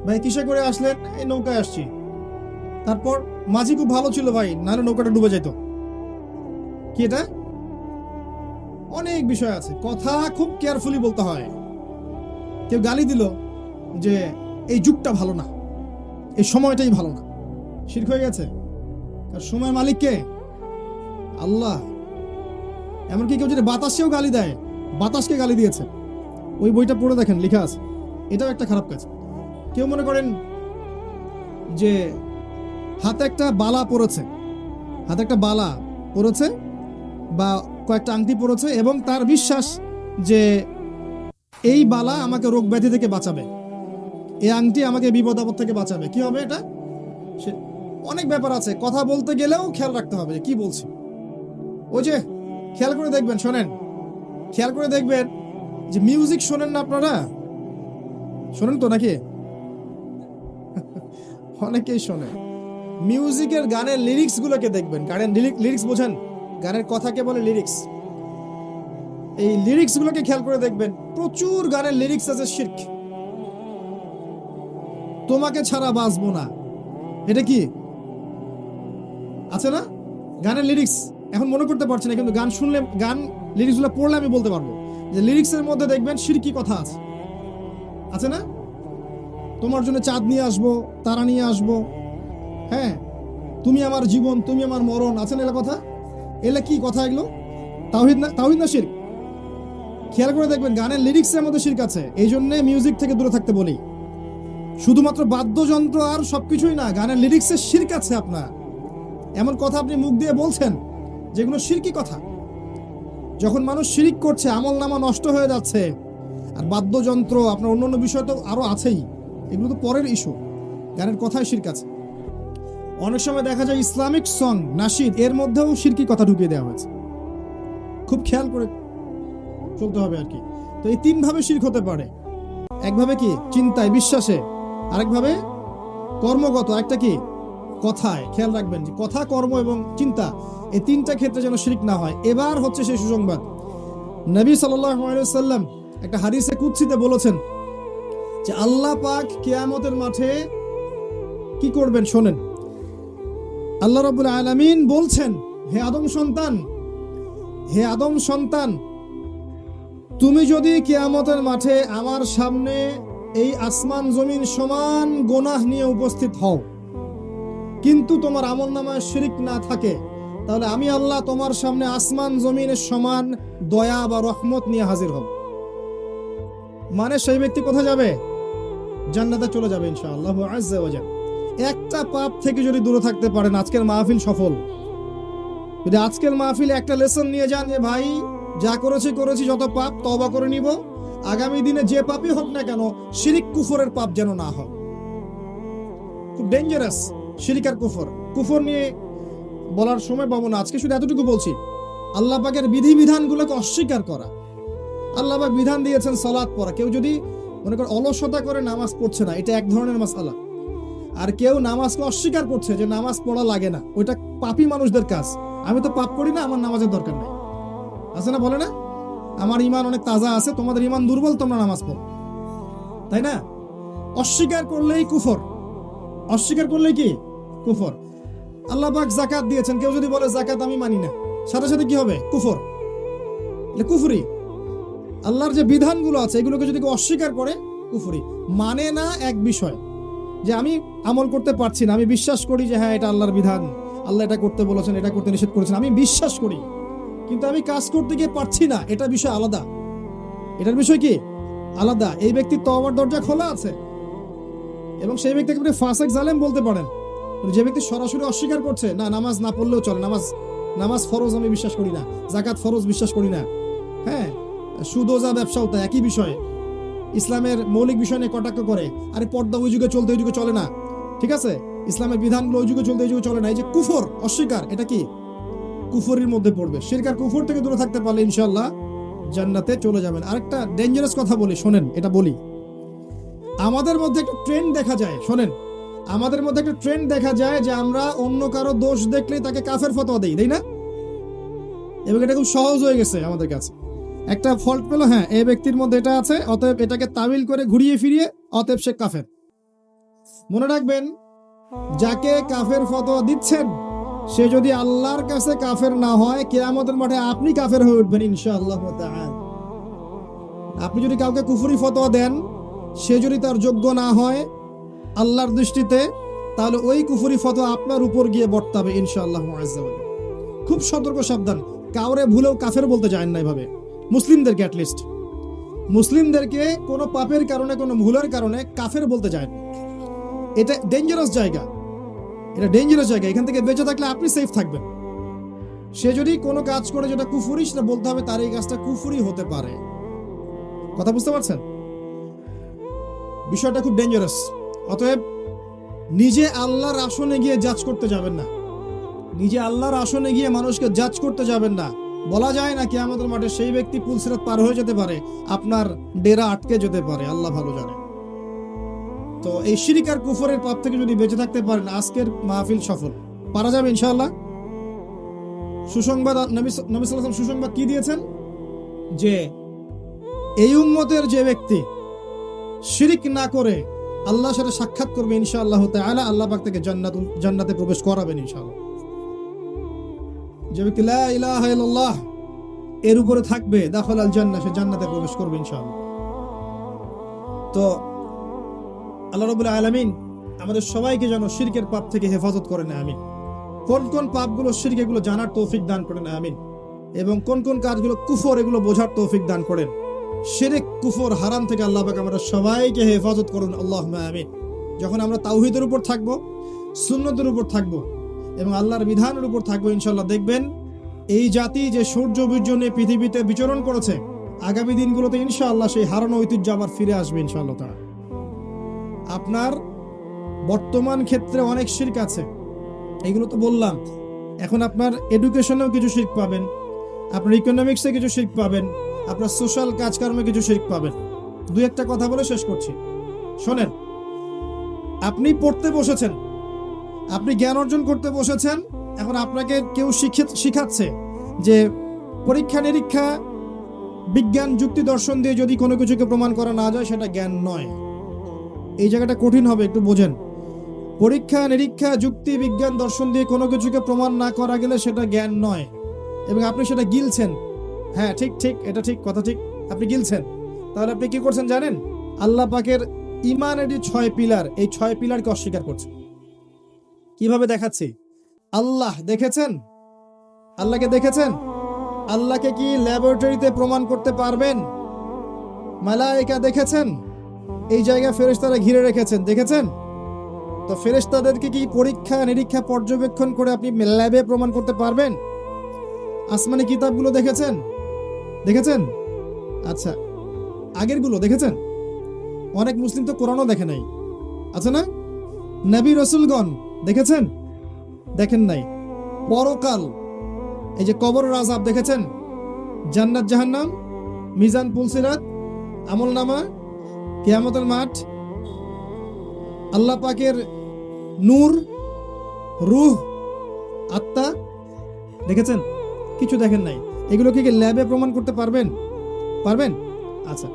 ভাই কিসে করে আসলেন? এই নৌকায় আসছি। তারপর মাঝি খুব ভালো ছিল ভাই, নাহলে নৌকাটা ডুবে যেত। কি এটা? অনেক বিষয় আছে, কথা খুব কেয়ারফুলি বলতে হয়। কেউ গালি দিল যে এই যুগটা ভালো না, এই সময়টাই ভালো না, শিরক হয়ে গেছে। আর সময় মালিক কে? আল্লাহ। এমনকি কেউ যদি বাতাসকেও গালি দেয়, বাতাসকে গালি দিয়েছে, ওই বইটা পড়ে দেখেন, লেখা আছে। এটাও একটা খারাপ কাজ। কেউ মনে করেন যে হাতে একটা বালা পড়েছে, হাতে একটা বালা পড়েছে বা কয়েকটা আংটি পড়েছে, এবং তার বিশ্বাস যে এই বালা আমাকে রোগ ব্যাধি থেকে বাঁচাবে, এই আংটি আমাকে বিপদ আপদ থেকে বাঁচাবে। কি হবে এটা? অনেক ব্যাপার আছে, কথা বলতে গেলেও খেয়াল রাখতে হবে কি বলছি। ওই যে খেয়াল করে দেখবেন, শোনেন, খেয়াল করে দেখবেন যে মিউজিক শোনেন না আপনারা? শোনেন তো নাকি? অনেকেই শোনে। মিউজিকের গানের লিরিক্স গুলোকে দেখবেন, গানের লিরিক্স বোঝেন? গানের কথাকে বলে লিরিক্স। এই লিরিক্স গুলোকে খেয়াল করে দেখবেন, প্রচুর গানের লিরিক্স আছে শিরক। তোমাকে ছাড়া বাঁচবো না, এটা কি আছে না? গানের লিরিক্স এখন মনে করতে পারছি না, কিন্তু গান শুনলে, গান লিরিক্স গুলো পড়লে আমি বলতে পারবো যে লিরিক্সের মধ্যে দেখবেন শিরকি কথা আছে, আছে না? তোমার জন্য চাঁদ নিয়ে আসবো, তারা নিয়ে আসবো, হ্যাঁ, তুমি আমার জীবন, তুমি আমার মরণ, আছে না এলা কথা? এলা কি কথা এগুলো? তাওহীদ না? তাওহীদ না শিরক? খেয়াল করে দেখবেন গানের লিরিক্সের মধ্যে শিরক আছে। এই জন্য মিউজিক থেকে দূরে থাকতে বলি। শুধুমাত্র বাদ্যযন্ত্র আর সবকিছুই না, গানের লিরিক্সে শিরক আছে আপনার। এমন কথা আপনি মুখ দিয়ে বলছেন যেগুলো শিরকি কথা। যখন মানুষ শিরিক করছে, আমল নামা নষ্ট হয়ে যাচ্ছে। আর বাদ্যযন্ত্র, আপনার অন্যান্য বিষয় তো আরো আছেই, এগুলো তো পরের ইস্যু। গানের কথায় শিরক আছে। অনেক সময় দেখা যায় ইসলামিক সং, নাশিদ, এর মধ্যেও শিরকি কথা ঢুকিয়ে দেওয়া হয়েছে। খুব খেয়াল করে চলতে হবে আর কি। তো এই তিন ভাবে শিরক হতে পারে। একভাবে কি চিন্তায়, বিশ্বাসে, আরেকভাবে কর্মগত, একটা কি কথায়। খেয়াল রাখবেন যে কথা, কর্ম এবং চিন্তা, এই তিনটা ক্ষেত্রে যেন শিরক না হয়। এবার হচ্ছে সেই সুসংবাদ। নবী সাল্লাল্লাহু আলাইহি ওয়াসাল্লাম একটা হাদিসে কুদসিতে বলেছেন যে আল্লাহ পাক কিয়ামতের মাঠে কি করবেন শোনেন। আল্লাহ রাব্বুল আলামিন বলছেন, হে আদম সন্তান, হে আদম সন্তান, তুমি যদি কিয়ামতের মাঠে আমার সামনে এই আসমান জমিন সমান গুনাহ নিয়ে উপস্থিত হও, কিন্তু তোমার আমলনামায় শিরক না থাকে, তাহলে আমি আল্লাহ তোমার সামনে আসমান জমিনের সমান দয়া বা রহমত নিয়ে হাজির হব। মানে সেই ব্যক্তি কোথায় যাবে? জান্নাতে চলে যাবে ইনশাআল্লাহ আজ্জা ওয়া জাল। একটা পাপ থেকে যদি দূরে থাকতে পারেন, আজকের মাহফিল সফল। যদি আজকের মাহফিলে একটা লেসন নিয়ে যান যে ভাই যা করেছি যত পাপ তওবা করে নিব, আগামী দিনে যে পাপই হোক না কেন শিরিক কুফরের পাপ যেন না হয়। খুব ডেঞ্জারাস শিরিক আর কুফর। কুফর নিয়ে বলার সময় পাবো না, আজকে শুধু এতটুকু বলছি, আল্লাহ পাকের বিধিবিধানগুলোকে অস্বীকার করা। আল্লাহ পাক বিধান দিয়েছেন সালাত পড়া, কেউ যদি মনে করে অলসতা করে নামাজ পড়ছে না, এটা এক ধরনের মাসআলা। আর কেউ নামাজকে অস্বীকার করছে যে নামাজ পড়া লাগে না, ওইটা পাপী মানুষদের কাজ। আমি তো পাপ করি না, আমার নামাজের দরকার নাই, আছে না? বলে না আমার ঈমান অনেক তাজা আছে, তোমাদের ঈমান দুর্বল, তোমরা নামাজ পড়ো, তাই না? অস্বীকার করলেই কুফর, অস্বীকার করলেই কি কুফর। আল্লাহ পাক যাকাত দিয়েছেন, কেউ যদি বলে যাকাত আমি মানি না, সাথে সাথে কি হবে? কুফর, এটা কুফরি। আল্লাহর যে বিধানগুলো আছে এগুলোকে যদি কেউ অস্বীকার করে, কুফরি। মানে না এক বিষয় যে আমি আমল করতে পারছি না, আমি বিশ্বাস করি যে হ্যাঁ এটা আল্লাহর বিধান, আল্লাহ এটা করতে বলেছেন, এটা করতে নিষেধ করেছেন, আমি বিশ্বাস করি, কিন্তু আমি কাজ করতে গিয়ে পারছি না, এটা বিষয় আলাদা। এটার বিষয় কি আলাদা। এই ব্যক্তির তওবার দরজা খোলা আছে, এবং সেই ব্যক্তিকে আপনি ফাসিক জালেম বলতে পারেন। যে ব্যক্তি সরাসরি অস্বীকার করছে, না নামাজ না পড়লেও চলে, নামাজ ফরজ আমি বিশ্বাস করি না, যাকাত ফরজ বিশ্বাস করি না, হ্যাঁ সুদোজা ব্যবসাও তা একই বিষয়, ইসলামের মৌলিক বিষয় নিয়ে কটাক্ষ করে, আরে পর্দা ওই যুগে চলতে ওই যুগে চলে না, ঠিক আছে, ইসলামের বিধানগুলো ওই যুগে চলতে ওই যুগে চলে না, এই যে কুফর অস্বীকার, এটা কি কুফরের মধ্যে পড়বে। শিরক আর কুফর থেকে দূরে থাকতে পারলে ইনশাআল্লাহ জান্নাতে চলে যাবেন। আরেকটা ডেঞ্জারাস কথা বলি, শোনেন, এটা বলি। আমাদের মধ্যে একটা ট্রেন্ড দেখা যায়, শোনেন, আমাদের মধ্যে একটা ট্রেন্ড দেখা যায় যে আমরা অন্য কারো দোষ দেখলেই তাকে কাফের ফতোয়া দেই, তাই না? এবং এটা খুব সহজ হয়ে গেছে আমাদের কাছে। একটা ফল্ট পেলো, হ্যাঁ এই ব্যক্তির মধ্যে এটা আছে, অতএব এটাকে তাবিল করে ঘুরিয়ে ফিরিয়ে অতএব সে কাফের। মনে রাখবেন, যাকে কাফের ফতোয়া দিচ্ছেন সে যদি আল্লাহর কাছে কাফের না হয়, কিয়ামতের মাঠে আপনি কাফের হয়ে উঠবেন ইনশাআল্লাহ তাআলা। আপনি যদি কাউকে কুফরি ফতোয়া দেন, সে যদি তার যোগ্য না হয় আল্লাহর দৃষ্টিতে, তাহলে ওই কুফরি ফতোয়া আপনার উপর গিয়ে বর্তাবে ইনশাআল্লাহ আযজা ওয়া জাল। খুব সতর্ক, সাবধান, কাউরে ভুলেও কাফের বলতে যায় না এভাবে। মুসলিমদেরকে, অ্যাটলিস্ট মুসলিমদেরকে কোনো পাপের কারণে, কোনো ভুলের কারণে কাফের বলতে যায় না। এটা ডেঞ্জারাস জায়গা, এটা ডেঞ্জারাস জায়গা। এখান থেকে বেঁচে থাকলে আপনি সেফ থাকবেন। সে যদি কোনো কাজ করে যেটা কুফরি, সেটা বলতে হবে তার এই কাজটা কুফরি হতে পারে। কথা বুঝতে পারছেন? বিষয়টা খুব ডেঞ্জারাস। অতএব নিজে আল্লাহর আসনে গিয়ে জাজ করতে যাবেন না, নিজে আল্লাহর আসনে গিয়ে মানুষকে জাজ করতে যাবেন না। বলা যায় না কিয়ামতের মাঠে সেই ব্যক্তি পুলসিরাত পার হয়ে যেতে পারে, আপনার ডেরা আটকে যেতে পারে, আল্লাহ ভালো জানে। তো এই শিরক আর কুফরের পাপ থেকে যদি বেঁচে থাকতে পারেন, আজকের মাহফিল সফল। পারা যাবে ইনশাআল্লাহ। সুসংবাদ, নবী সাল্লাল্লাহু আলাইহি ওয়াসাল্লাম সুসংবাদ কি দিয়েছেন? যে এই উম্মতের যে ব্যক্তি শিরক না করে আল্লাহর সাথে সাক্ষাৎ করবে ইনশাআল্লাহ তাআলা, আল্লাহ পাক তাকে জান্নাতে প্রবেশ করাবেন ইনশাআল্লাহ। যে ব্যক্তি লা ইলাহা ইল্লাল্লাহ এর উপরে থাকবে, দাখালাল জান্নাহ, সে জান্নাতে প্রবেশ করবে ইনশাআল্লাহ। তো আল্লাহ রাব্বুল আলামিন আমাদের সবাইকে যেন শিরকের পাপ থেকে হেফাজত করেন, আমিন। কোন কোন পাপগুলো শিরক, এগুলো জানার তৌফিক দান করেন, আমিন। এবং কোন কোন কাজগুলো কুফর, এগুলো বোঝার তৌফিক দান করেন। শিরক, কুফর, হারাম থেকে আল্লাহ পাক আমাদের সবাইকে হেফাজত করুন, আল্লাহুম্মা আমিন। যখন আমরা তাওহীদের উপর থাকবো, সুন্নতের উপর থাকবো এবং আল্লাহর বিধানের উপর থাকবো, ইনশাআল্লাহ দেখবেন এই জাতি যে সূর্য বীর্য নিয়ে পৃথিবীতে বিচরণ করেছে, আগামী দিনগুলোতে ইনশাআল্লাহ সেই হারানো ঐতিহ্য আবার ফিরে আসবে ইনশাআল্লাহ তাআলা। আপনার বর্তমান ক্ষেত্রে অনেক শিরক আছে, এগুলো তো বললাম। এখন আপনার এডুকেশনেও কিছু শিরক পাবেন, আপনার ইকোনমিক্সে কিছু শিরক পাবেন, আপনার সোশ্যাল কাজকর্মে কিছু শিরক পাবেন। দুই একটা কথা বলে শেষ করছি, শোনেন। আপনি পড়তে বসেছেন, আপনি জ্ঞান অর্জন করতে বসেছেন, এখন আপনাকে কেউ শিখাচ্ছে যে পরীক্ষা নিরীক্ষা, বিজ্ঞান, যুক্তি, দর্শন দিয়ে যদি কোনো কিছুকে প্রমাণ করা না যায় সেটা জ্ঞান নয়। এই জায়গাটা কঠিন হবে, একটু বোঝেন। পরীক্ষা নিরীক্ষা, যুক্তি, বিজ্ঞান, দর্শন দিয়ে কোনো কিছুকে প্রমাণ না করা গেলে সেটা জ্ঞান নয়, এবং আপনি সেটা গিলছেন। হ্যাঁ ঠিক ঠিক, এটা ঠিক, কথা ঠিক, আপনি গিলছেন। তাহলে আপনি কি করছেন জানেন? আল্লাহ পাকের ইমানের যে 6 পিলার, এই 6 পিলারকে অস্বীকার করছেন। কিভাবে দেখাচ্ছি? আল্লাহ দেখেছেন? আল্লাহকে দেখেছেন? আল্লাহকে কি ল্যাবরেটরিতে প্রমাণ করতে পারবেন? মালায়েকা দেখেছেন? এই জায়গায় ফেরেশতারা ঘিরে রেখেছেন, দেখেছেন? তো ফেরেশতাদেরকে কি পরীক্ষা নিরীক্ষা পর্যবেক্ষণ করে আপনি ল্যাবে প্রমাণ করতে পারবেন? আসমানি কিতাবগুলো দেখেছেন? দেখেছেন? আচ্ছা, আগেরগুলো দেখেছেন? অনেক মুসলিম তো কোরআনও দেখে নাই, আছে না? নবী রাসূলগণ দেখেছেন? দেখেন নাই। পরকাল, এই যে কবরের আযাব দেখেছেন? জান্নাত জাহান্নাম, মিজান, পুলসিরাত, আমলনামা, কিয়ামতের মাঠ, আল্লাহ পাকের নূর, রূহ, আত্মা দেখেছেন? কিছু দেখেন নাই। এগুলো কি ল্যাবে প্রমাণ করতে পারবেন? পারবেন? আচ্ছা,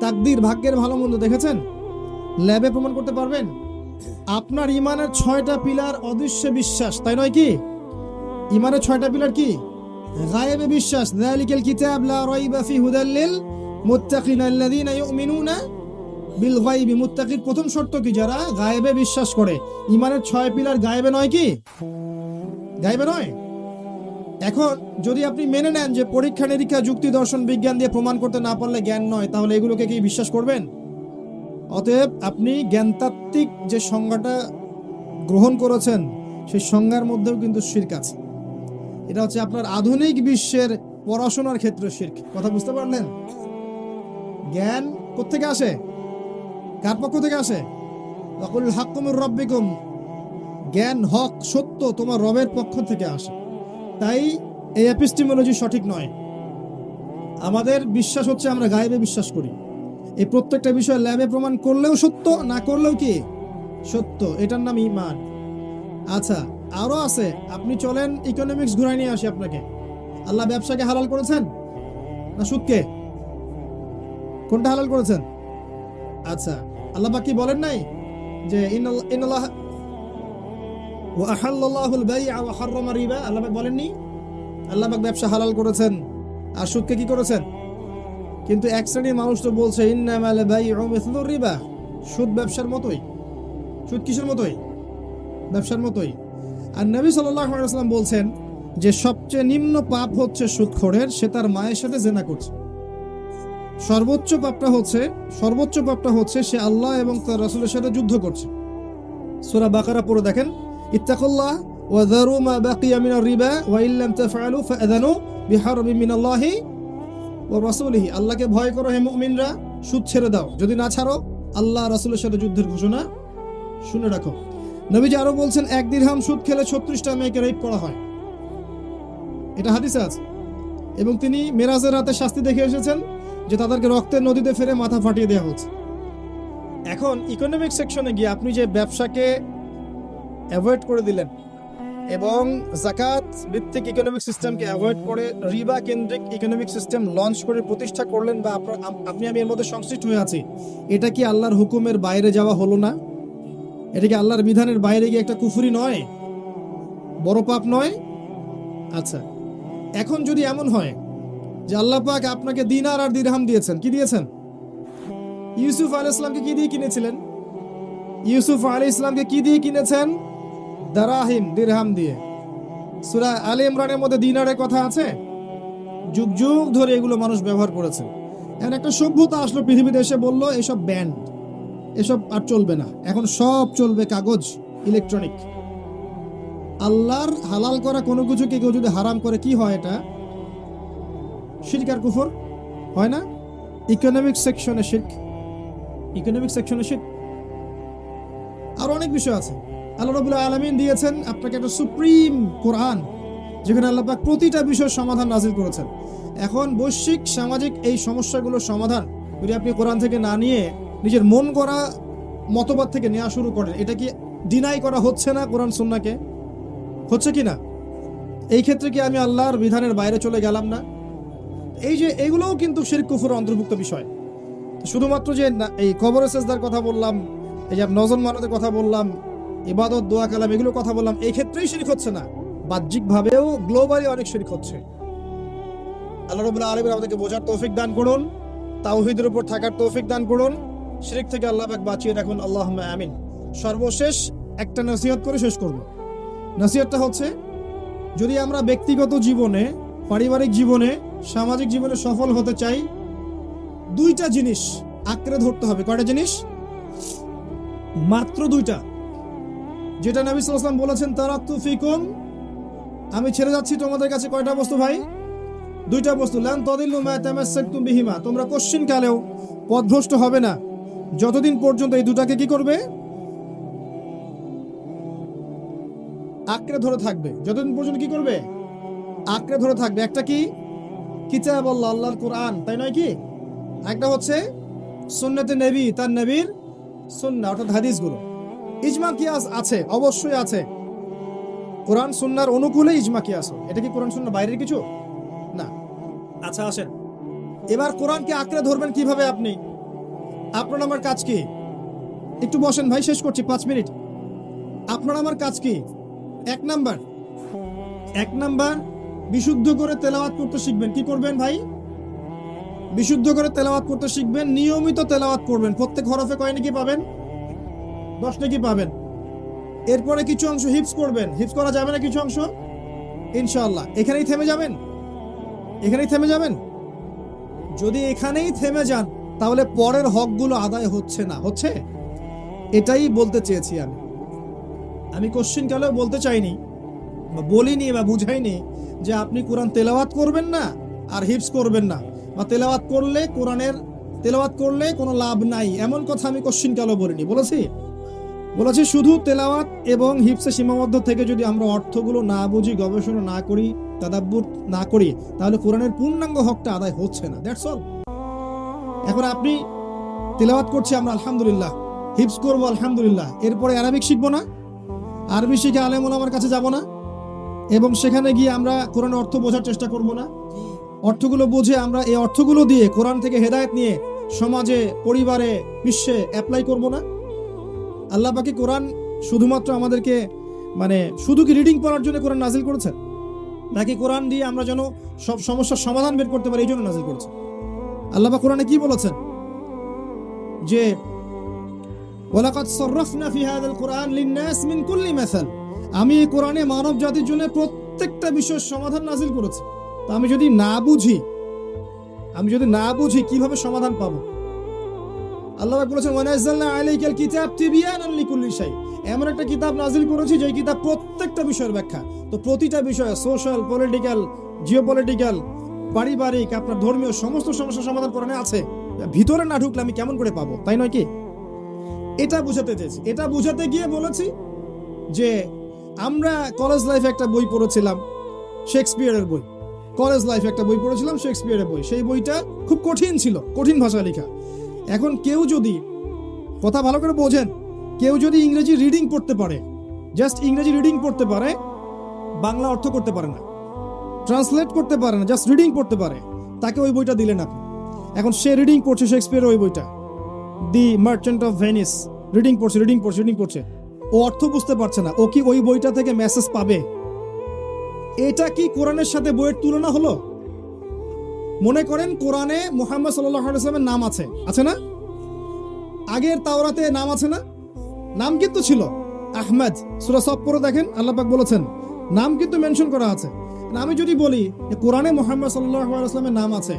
তাকদীর, ভাগ্যের ভালো মন্দ দেখেছেন? ল্যাবে প্রমাণ করতে পারবেন? আপনার ইমানের 6টা পিলার অদৃশ্য বিশ্বাস, তাই নয় কি? ইমানের 6টা পিলার কি? গায়েবে বিশ্বাস, যালিকাল কিতাব লা রাইবা ফি হুদাল লিল মুত্তাকিন আল্লাযীনা ইউমিনুনা বিল গায়বি। মুত্তাকির প্রথম শর্ত কি? যারা গায়েবে বিশ্বাস করে। ইমানের 6 পিলার গায়েবে নয় কি? গায়েবে নয়। এখন যদি আপনি মেনে নেন যে পরীক্ষা নিরীক্ষা, যুক্তি, দর্শন, বিজ্ঞান দিয়ে প্রমাণ করতে না পারলে জ্ঞান নয়, তাহলে এগুলোকে কি বিশ্বাস করবেন? অতএব আপনি জ্ঞানতাত্ত্বিক যে সংজ্ঞাটা গ্রহণ করেছেন, সেই সংজ্ঞার মধ্যেও কিন্তু শিরক আছে। এটা হচ্ছে আপনার আধুনিক বিশ্বের পড়াশোনার ক্ষেত্রে শিরক। কথা বুঝতে পারলেন? জ্ঞান কোত্থেকে আসে? কার পক্ষ থেকে আসে? ওয়াকুল হাক্কু মির রাব্বিকুম, জ্ঞান, হক, সত্য তোমার রবের পক্ষ থেকে আসে। তাই এই এপিস্টিমোলজি সঠিক নয়। আমাদের বিশ্বাস হচ্ছে আমরা গায়েবে বিশ্বাস করি। এই প্রত্যেকটা বিষয় ল্যাবে প্রমাণ করলেও সত্য, না করলেও কি সত্য, এটার নাম ঈমান। আচ্ছা, আরো আছে, আপনি চলেন ইকোনমিক্স ঘুরাই নিয়ে আসি আপনাকে। আল্লাহ ব্যবসাকে হালাল করেছেন না সুদকে? কোনটা হালাল করেছেন? আচ্ছা, আল্লাহ পাক কি বলেন নাই যে ইন্নাল্লাহ ওয়া আহাল্লাল্লাহুল বাই'a ওয়া হাররামা রিবা? আল্লাহ পাক বলেননি? আল্লাহ পাক ব্যবসা হালাল করেছেন আর সুদকে কি করেছেন? কিন্তু এক শ্রেণীর মানুষ তো বলছে ইন্নামাল বাই'উ মিসলুর রিবা, সুদ ব্যবসার মতোই। সুদ কিসের মতোই? ব্যবসার মতোই। আর নবী সাল্লাল্লাহু আলাইহি ওয়াসাল্লাম বলছেন যে সবচেয়ে নিম্ন পাপ হচ্ছে সুদখোরের, সে তার মায়ের সাথে জিনা করছে। সর্বোচ্চ পাপটা হচ্ছে সে আল্লাহ এবং তার রাসূলের সাথে যুদ্ধ করছে। সূরা বাকারা পড়ে দেখেন, ইত্তাকুল্লাহ ওয়া যারু মা বাকিয়া মিনার রিবা ওয়া ইল্লাম তাফআলু ফাআযানু বিহারবিন মিনাল্লাহি ওয়া রাসূলিহি। আল্লাহকে ভয় করো হে মুমিনরা, সুদ ছেড়ে দাও, যদি না ছাড়ো আল্লাহ রাসূলের সাথে যুদ্ধের ঘোষণা শুনে রাখো। নবীজি আরো বলছেন, এক দিরহাম সুদ খেলে 36টা মেয়েকে রেপ করা হয়, এটা হাদিসে আছে। এবং তিনি মেরাজের রাতে শাস্তি দেখে এসেছেন যে তাদেরকে রক্তের নদীতে ফেলে মাথা ফাটিয়ে দেওয়া হচ্ছে। এখন ইকোনমিক সেকশনে গিয়ে আপনি যে ব্যবসাকে অ্যাভয়েড করে দিলেন এবং যাকাত ভিত্তিক ইকোনমিক সিস্টেমকে অ্যাভয়েড করে রিবা কেন্দ্রিক ইকোনমিক সিস্টেম লঞ্চ করে প্রতিষ্ঠা করলেন, বা আপনি আমি এর মধ্যে সংশ্লিষ্ট হয়ে আছি, এটা কি আল্লাহর হুকুমের বাইরে যাওয়া হলো না? এটা কি আল্লাহর বিধানের বাইরে গিয়ে একটা কুফরি নয়? বড় পাপ নয়? আচ্ছা, এখন যদি এমন হয় যে আল্লাহ পাক আপনাকে দিনার আর দিরহাম দিয়েছেন, কি দিয়েছেন? ইউসুফ আলাইহিস সালামকে কি দিয়ে কিনেছিলেন? ইউসুফ আলাইহিস সালামকে কি দিয়ে কিনেছেন? দারাহিম, দিরহাম দিয়ে। সূরা আলে ইমরানের মধ্যে দিনারের কথা আছে। যুগ যুগ ধরে এগুলো মানুষ ব্যবহার করেছে। এখন একটা সভ্যতা আসলো পৃথিবীতে, এসে বলল এসব ব্যান্ড, এসব আর চলবে না, এখন সব চলবে কাগজ, ইলেকট্রনিক। আল্লাহর হালাল করা কোনো কিছুকে কেউ যদি হারাম করে, কি হয়? এটা শিরক আর কুফর হয় না? ইকোনমিক সেকশনে শিরক, আর অনেক বিষয় আছে। আল্লাহ রাব্বুল আলামিন দিয়েছেন আপনাকে একটা সুপ্রিম কোরআন, যেখানে আল্লাহ পাক প্রতিটা বিষয়ের সমাধান নাজিল করেছেন। এখন বৈশ্বিক সামাজিক এই সমস্যাগুলোর সমাধান যদি আপনি কোরআন থেকে না নিয়ে নিজের মন গড়া মতবাদ থেকে নেওয়া শুরু করেন, এটা কি ডিনাই করা হচ্ছে না কোরআন সুন্নাহকে? হচ্ছে কি না? এই ক্ষেত্রে কি আমি আল্লাহর বিধানের বাইরে চলে গেলাম না? এই যে এগুলোও কিন্তু শিরক কুফরের অন্তর্ভুক্ত বিষয়। শুধুমাত্র যে এই কবরে সেজদার কথা বললাম, এই যে নজর মানতের কথা বললাম, ইবাদত, দোয়া কালাম, এগুলো কথা বললাম, এই ক্ষেত্রেই শিরক হচ্ছে না, বাহ্যিকভাবেও গ্লোবালি অনেক শিরক হচ্ছে। আল্লাহ রাব্বুল আলামিন আমাদেরকে বোঝার তৌফিক দান করুন, তাওহীদের উপর থাকার তৌফিক দান করুন, শিরক থেকে আল্লাহ পাক বাঁচিয়ে রাখুন, আল্লাহুম্মা আমিন। সর্বশেষ একটা নসিহত করে শেষ করব। নসিহতটা হচ্ছে, যদি আমরা ব্যক্তিগত জীবনে, পারিবারিক জীবনে, সামাজিক জীবনে সফল হতে চাই, দুইটা জিনিস আঁকড়ে ধরতে হবে। কয়টা জিনিস? মাত্র দুইটা, যেটা নবী সাল্লাল্লাহু আলাইহি ওয়াসাল্লাম বলেছেন, তারাকতু ফিকুম, আমি ছেড়ে যাচ্ছি তোমাদের কাছে কয়টা বস্তু ভাই? দুইটা বস্তু। লান তাদিল্লু মা তামাসসাকতুম বিহিমা, তোমরা কোশ্চিন কালেও পথভ্রষ্ট হবে না যতদিন পর্যন্ত এই দুটাকে কি করবে? আঁকড়ে ধরে থাকবে। যতদিন পর্যন্ত কি করবে? আঁকড়ে ধরে থাকবে। একটা কি? কিতাব আল্লাহ, আল্লাহর কোরআন, তাই নয় কি? একটা হচ্ছে সুন্নতে নবী, তার নবীর সুন্নাহ, অর্থাৎ হাদিসগুলো। ইজমা কিয়াস আছে, অবশ্যই আছে। কোরআন সুন্নাহর অনুকূলে ইজমা কিয়াস, এটা কি কোরআন সুন্নাহ বাইরের কিছু না? আচ্ছা আসেন, এবার কোরআনকে আঁকড়ে ধরবেন কিভাবে আপনি? আপনার আমার কাজ কি? একটু বসেন ভাই, শেষ করছি, 5 মিনিট। আপনার আমার কাজ কি? এক নাম্বার বিশুদ্ধ করে তেলাওয়াত করতে শিখবেন। কি করবেন ভাই? বিশুদ্ধ করে তেলাওয়াত করতে শিখবেন, নিয়মিত তেলাওয়াত করবেন। প্রত্যেক হরফে কয় নাকি পাবেন? 10 নাকি পাবেন। এরপরে কিছু অংশ হিফজ করবেন। হিফজ করা যাবে না কিছু অংশ? ইনশাআল্লাহ। এখানেই থেমে যাবেন? যদি এখানেই থেমে যান, তাহলে পরের হকগুলো আদায় হচ্ছে না। হচ্ছে? এটাই বলতে চেয়েছি আমি কোশ্চিন কালেও বলতে চাইনি, বা বলিনি, বা বুঝাইনি যে আপনি কোরআন তেলাওয়াত করবেন না আর হিফজ করবেন না, বা কোরআনের তেলাওয়াত করলে কোনো লাভ নাই, এমন কথা আমি কোশ্চিন কালেও বলিনি। বলেছি? বলেছি শুধু তেলাওয়াত এবং হিফসে সীমাবদ্ধ থেকে যদি আমরা অর্থগুলো না বুঝি, গবেষণা না করি, তাদাব্বুর না করি, তাহলে কোরআনের পূর্ণাঙ্গ হকটা আদায় হচ্ছে না। That's all. এখন আপনি তেলাওয়াত করছি আমরা আলহামদুলিল্লাহ, হিফস করবো আলহামদুলিল্লাহ, এরপরে আরবিক শিখবো না? আরবি শিখে আলেম ওলামার কাছে যাব না? এবং সেখানে গিয়ে আমরা কোরআনের অর্থ বোঝার চেষ্টা করব না? অর্থগুলো বুঝে আমরা এই অর্থগুলো দিয়ে কোরআন থেকে হেদায়েত নিয়ে সমাজে, পরিবারে, বিশ্বে অ্যাপ্লাই করব না? আল্লাহ পাকি কোরআন শুধুমাত্র আমাদেরকে শুধু কি রিডিং পড়ার জন্য কোরআন নাজিল করেছেন, নাকি কোরআন দিয়ে আমরা যেন সব সমস্যার সমাধান বের করতে পারি এই জন্য নাজিল করেছেন? আল্লাহ পাক কোরআনে কি বলেছেন যে ওয়ালাকাদ সাররাফনা ফি হাযাল কুরআন লিন-নাস মিন কুল্লি মাসাল, আমি এই কোরআনে মানব জাতির জন্য প্রত্যেকটা বিষয়ের সমাধান নাজিল করেছি। তো আমি যদি না বুঝি কিভাবে সমাধান পাবো? আল্লাহ পাক বলেছেন ওয়ানাজ্জালনা আলাইকাল কিতাব তিবয়ানান লিকুল্লি শাই, এমন একটা কিতাব নাজিল করেছি যে কিতাব প্রত্যেকটা বিষয়ের ব্যাখ্যা। তো প্রতিটা বিষয়ে, সোশ্যাল, পলিটিক্যাল, জিওপলিটিক্যাল, পারিবারিক, আপনার ধর্মীয় সমস্ত সমস্যার সমাধান কোরআনে আছে। ভিতরে না ঢুকলে আমি কেমন করে পাবো, তাই নয় কি? এটা বুঝাতে চেয়েছি। এটা বুঝাতে গিয়ে বলেছি যে আমরা কলেজ লাইফে একটা বই পড়েছিলাম, শেক্সপিয়ারের বই। কলেজ লাইফে একটা বই পড়েছিলাম শেক্সপিয়ারের বই। সেই বইটা খুব কঠিন ছিল, কঠিন ভাষায় লেখা। এখন কেউ যদি, কথা ভালো করে বোঝেন, কেউ যদি ইংরেজি রিডিং পড়তে পারে, জাস্ট ইংরেজি রিডিং পড়তে পারে, বাংলা অর্থ করতে পারে না, ট্রান্সলেট করতে পারে না, জাস্ট রিডিং পড়তে পারে, তাকে ওই বইটা দিলেন আপনি। এখন সে রিডিং পড়ছে শেক্সপিয়ারের ওই বইটা, দি মার্চেন্ট অফ ভেনিস, রিডিং পড়ছে, ও অর্থ বুঝতে পারছে না, ও কি ওই বইটা থেকে মেসেজ পাবে? এটা কি কোরআনের সাথে বইয়ের তুলনা হলো? মনে করেন কোরআনে মুহাম্মদ সাল্লাল্লাহু আলাইহি ওয়াসাল্লামের নাম আছে না? আগের তাওরাতে নাম আছে না? নাম কিন্তু ছিল আহমদ। সূরা সফ পড়ে দেখেন, আল্লাহ পাক বলেছেন নাম কিন্তু মেনশন করা আছে। আমি যদি বলি যে কোরআনে মুহাম্মদ সাল্লাল্লাহু আলাইহি ওয়াসাল্লামের নাম আছে,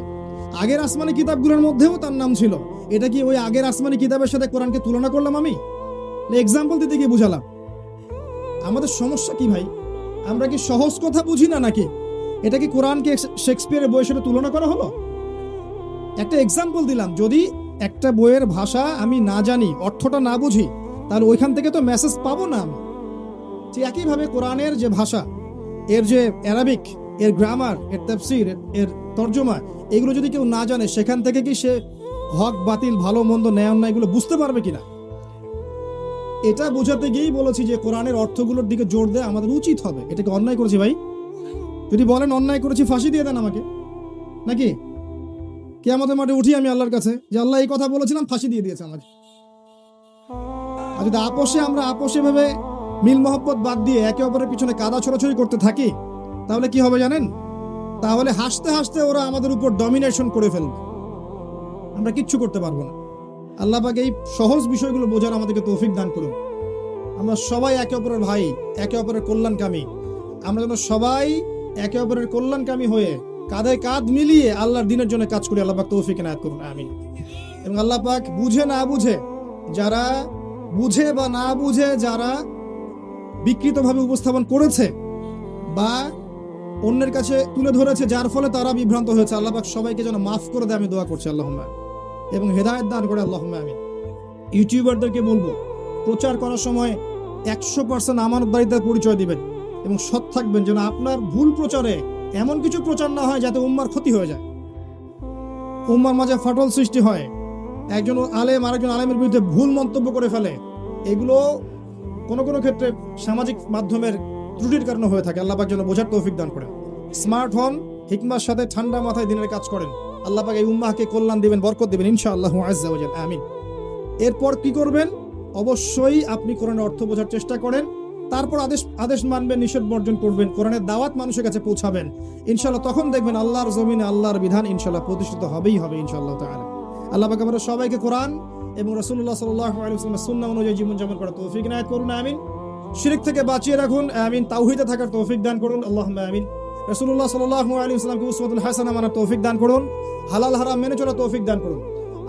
আগের আসমানি কিতাবগুলোর মধ্যেও তার নাম ছিল, এটা কি ওই আগের আসমানি কিতাবের সাথে কোরআনকে তুলনা করলাম? আমি এক্সাম্পল দিতে গিয়ে বুঝালাম। আমাদের সমস্যা কি ভাই? আমরা কি সহজ কথা বুঝি না নাকি? এটা কি কোরআনকে শেক্সপিয়ারের বইয়ের সাথে তুলনা করা হলো? একটা এক্সাম্পল দিলাম। যদি একটা বইয়ের ভাষা আমি না জানি, অর্থটা না বুঝি, তাহলে ওইখান থেকে তো মেসেজ পাবো না আমি। ঠিক একইভাবে কোরআনের যে ভাষা, এর যে অ্যারাবিক, এর গ্রামার, এর তাফসীর, এর তর্জমা, এগুলো যদি কেউ না জানে, সেখান থেকে কি সে হক বাতিল, ভালো মন্দ, ন্যায় অন্যায় এগুলো বুঝতে পারবে কিনা? এটা বোঝাতে গিয়েই বলেছি যে কোরআনের অর্থগুলোর দিকে জোর দেওয়া আমাদের উচিত হবে। এটাকে অন্যায় করেছি ভাই? যদি বলেন অন্যায় করেছি, ফাঁসি দিয়ে দেন আমাকে, নাকি কিয়ামতের মাঠে উঠি আমি আল্লাহর কাছে যে আল্লাহ এই কথা বলেছিলাম, ফাঁসি দিয়ে দিয়েছে আমাকে। আর যদি আমরা আপোষে ভেবে মিল মহব্বত বাদ দিয়ে একে অপরের পিছনে কাদা ছড়াছড়ি করতে থাকি, তাহলে কি হবে জানেন? তাহলে হাসতে হাসতে ওরা আমাদের উপর ডমিনেশন করে ফেলবে, আমরা কিচ্ছু করতে পারবো না। আল্লাহ পাক এই সহজ বিষয়গুলো বোঝার আমাদেরকে তৌফিক দান করুন। আমরা সবাই একে অপরের ভাই, একে অপরের কল্যাণকামী। আমরা যেন সবাই একে অপরের কল্যাণকামী হয়ে কাঁধে কাঁধ মিলিয়ে আল্লাহর দিনের জন্য কাজ করি। আল্লাহ পাক তৌফিক এনায়েত করুন, আমিন। এবং আল্লাহ পাক বুঝে না বুঝে, যারা বুঝে বা না বুঝে যারা বিকৃতভাবে উপস্থাপন করেছে বা অন্যের কাছে তুলে ধরেছে, যার ফলে তারা বিভ্রান্ত হয়েছে, আল্লাহ পাক সবাইকে যেন মাফ করে দেয়, আমি দোয়া করছি আল্লাহুম্মা, এবং হেদায়েত দান করে আল্লাহুম্মা আমিন। ইউটিউবারদেরকে বলবো, প্রচার করার সময় 100% আমানতদারিতার পরিচয় দিবেন এবং সৎ থাকবেন, যেন আপনার ভুল প্রচারে এমন কিছু প্রচার না হয় যাতে উম্মার ক্ষতি হয়ে যায়, উম্মার মাঝে ফাটল সৃষ্টি হয়, একজন আলেম আরেকজন আলেমের বিরুদ্ধে ভুল মন্তব্য করে ফেলে। এগুলো কোনো কোনো ক্ষেত্রে সামাজিক মাধ্যমের ত্রুটির কারণে হয়ে থাকে। আল্লাহ পাক যেন বোঝার তৌফিক দান করেন। স্মার্ট হন, হিকমার সাথে ঠান্ডা মাথায় দিনের কাজ করেন। আল্লাহ পাক এই উম্মাহকে কল্যাণ দিবেন, বরকত দিবেন ইনশাআল্লাহু আযজা ওয়া জাল, আমিন। এরপর কি করবেন? অবশ্যই আপনি কোরআনের অর্থ বোঝার চেষ্টা করেন, তারপর আদেশ মানবেন, নিষেধ বর্জন করবেন, কোরআনের দাওয়াত মানুষের কাছে পৌঁছাবেন। ইনশাআল্লাহ তখন দেখবেন আল্লাহর জমিনে আল্লাহর বিধান ইনশাআল্লাহ প্রতিষ্ঠিত হবেই হবে ইনশাআল্লাহ তাআলা। আল্লাহ পাক আমাদের সবাইকে কোরআন এবং রাসূলুল্লাহ সাল্লাল্লাহু আলাইহি ওয়াসাল্লামের সুন্নাহ অনুযায়ী জীবনযাপন করার তৌফিক ইনায়েত করুন, আমিন। শিরক থেকে বাঁচিয়ে রাখুন, আমিন। তাওহীদে থাকার তৌফিক দান করুন, আল্লাহুম্মা আমিন। রাসূলুল্লাহ সাল্লাল্লাহু আলাইহি ওয়াসাল্লামকে উসওয়াতুল হাসানা মানার তৌফিক দান করুন, হালাল হারাম মেনে চলার তৌফিক দান করুন।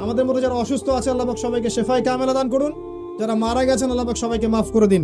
আমাদের মধ্যে যারা অসুস্থ আছে, আল্লাহ পাক সবাইকে শিফায়ে কামেলা দান করুন। যারা মারা গেছেন, আল্লাহ পাক সবাইকে মাফ করে দিন।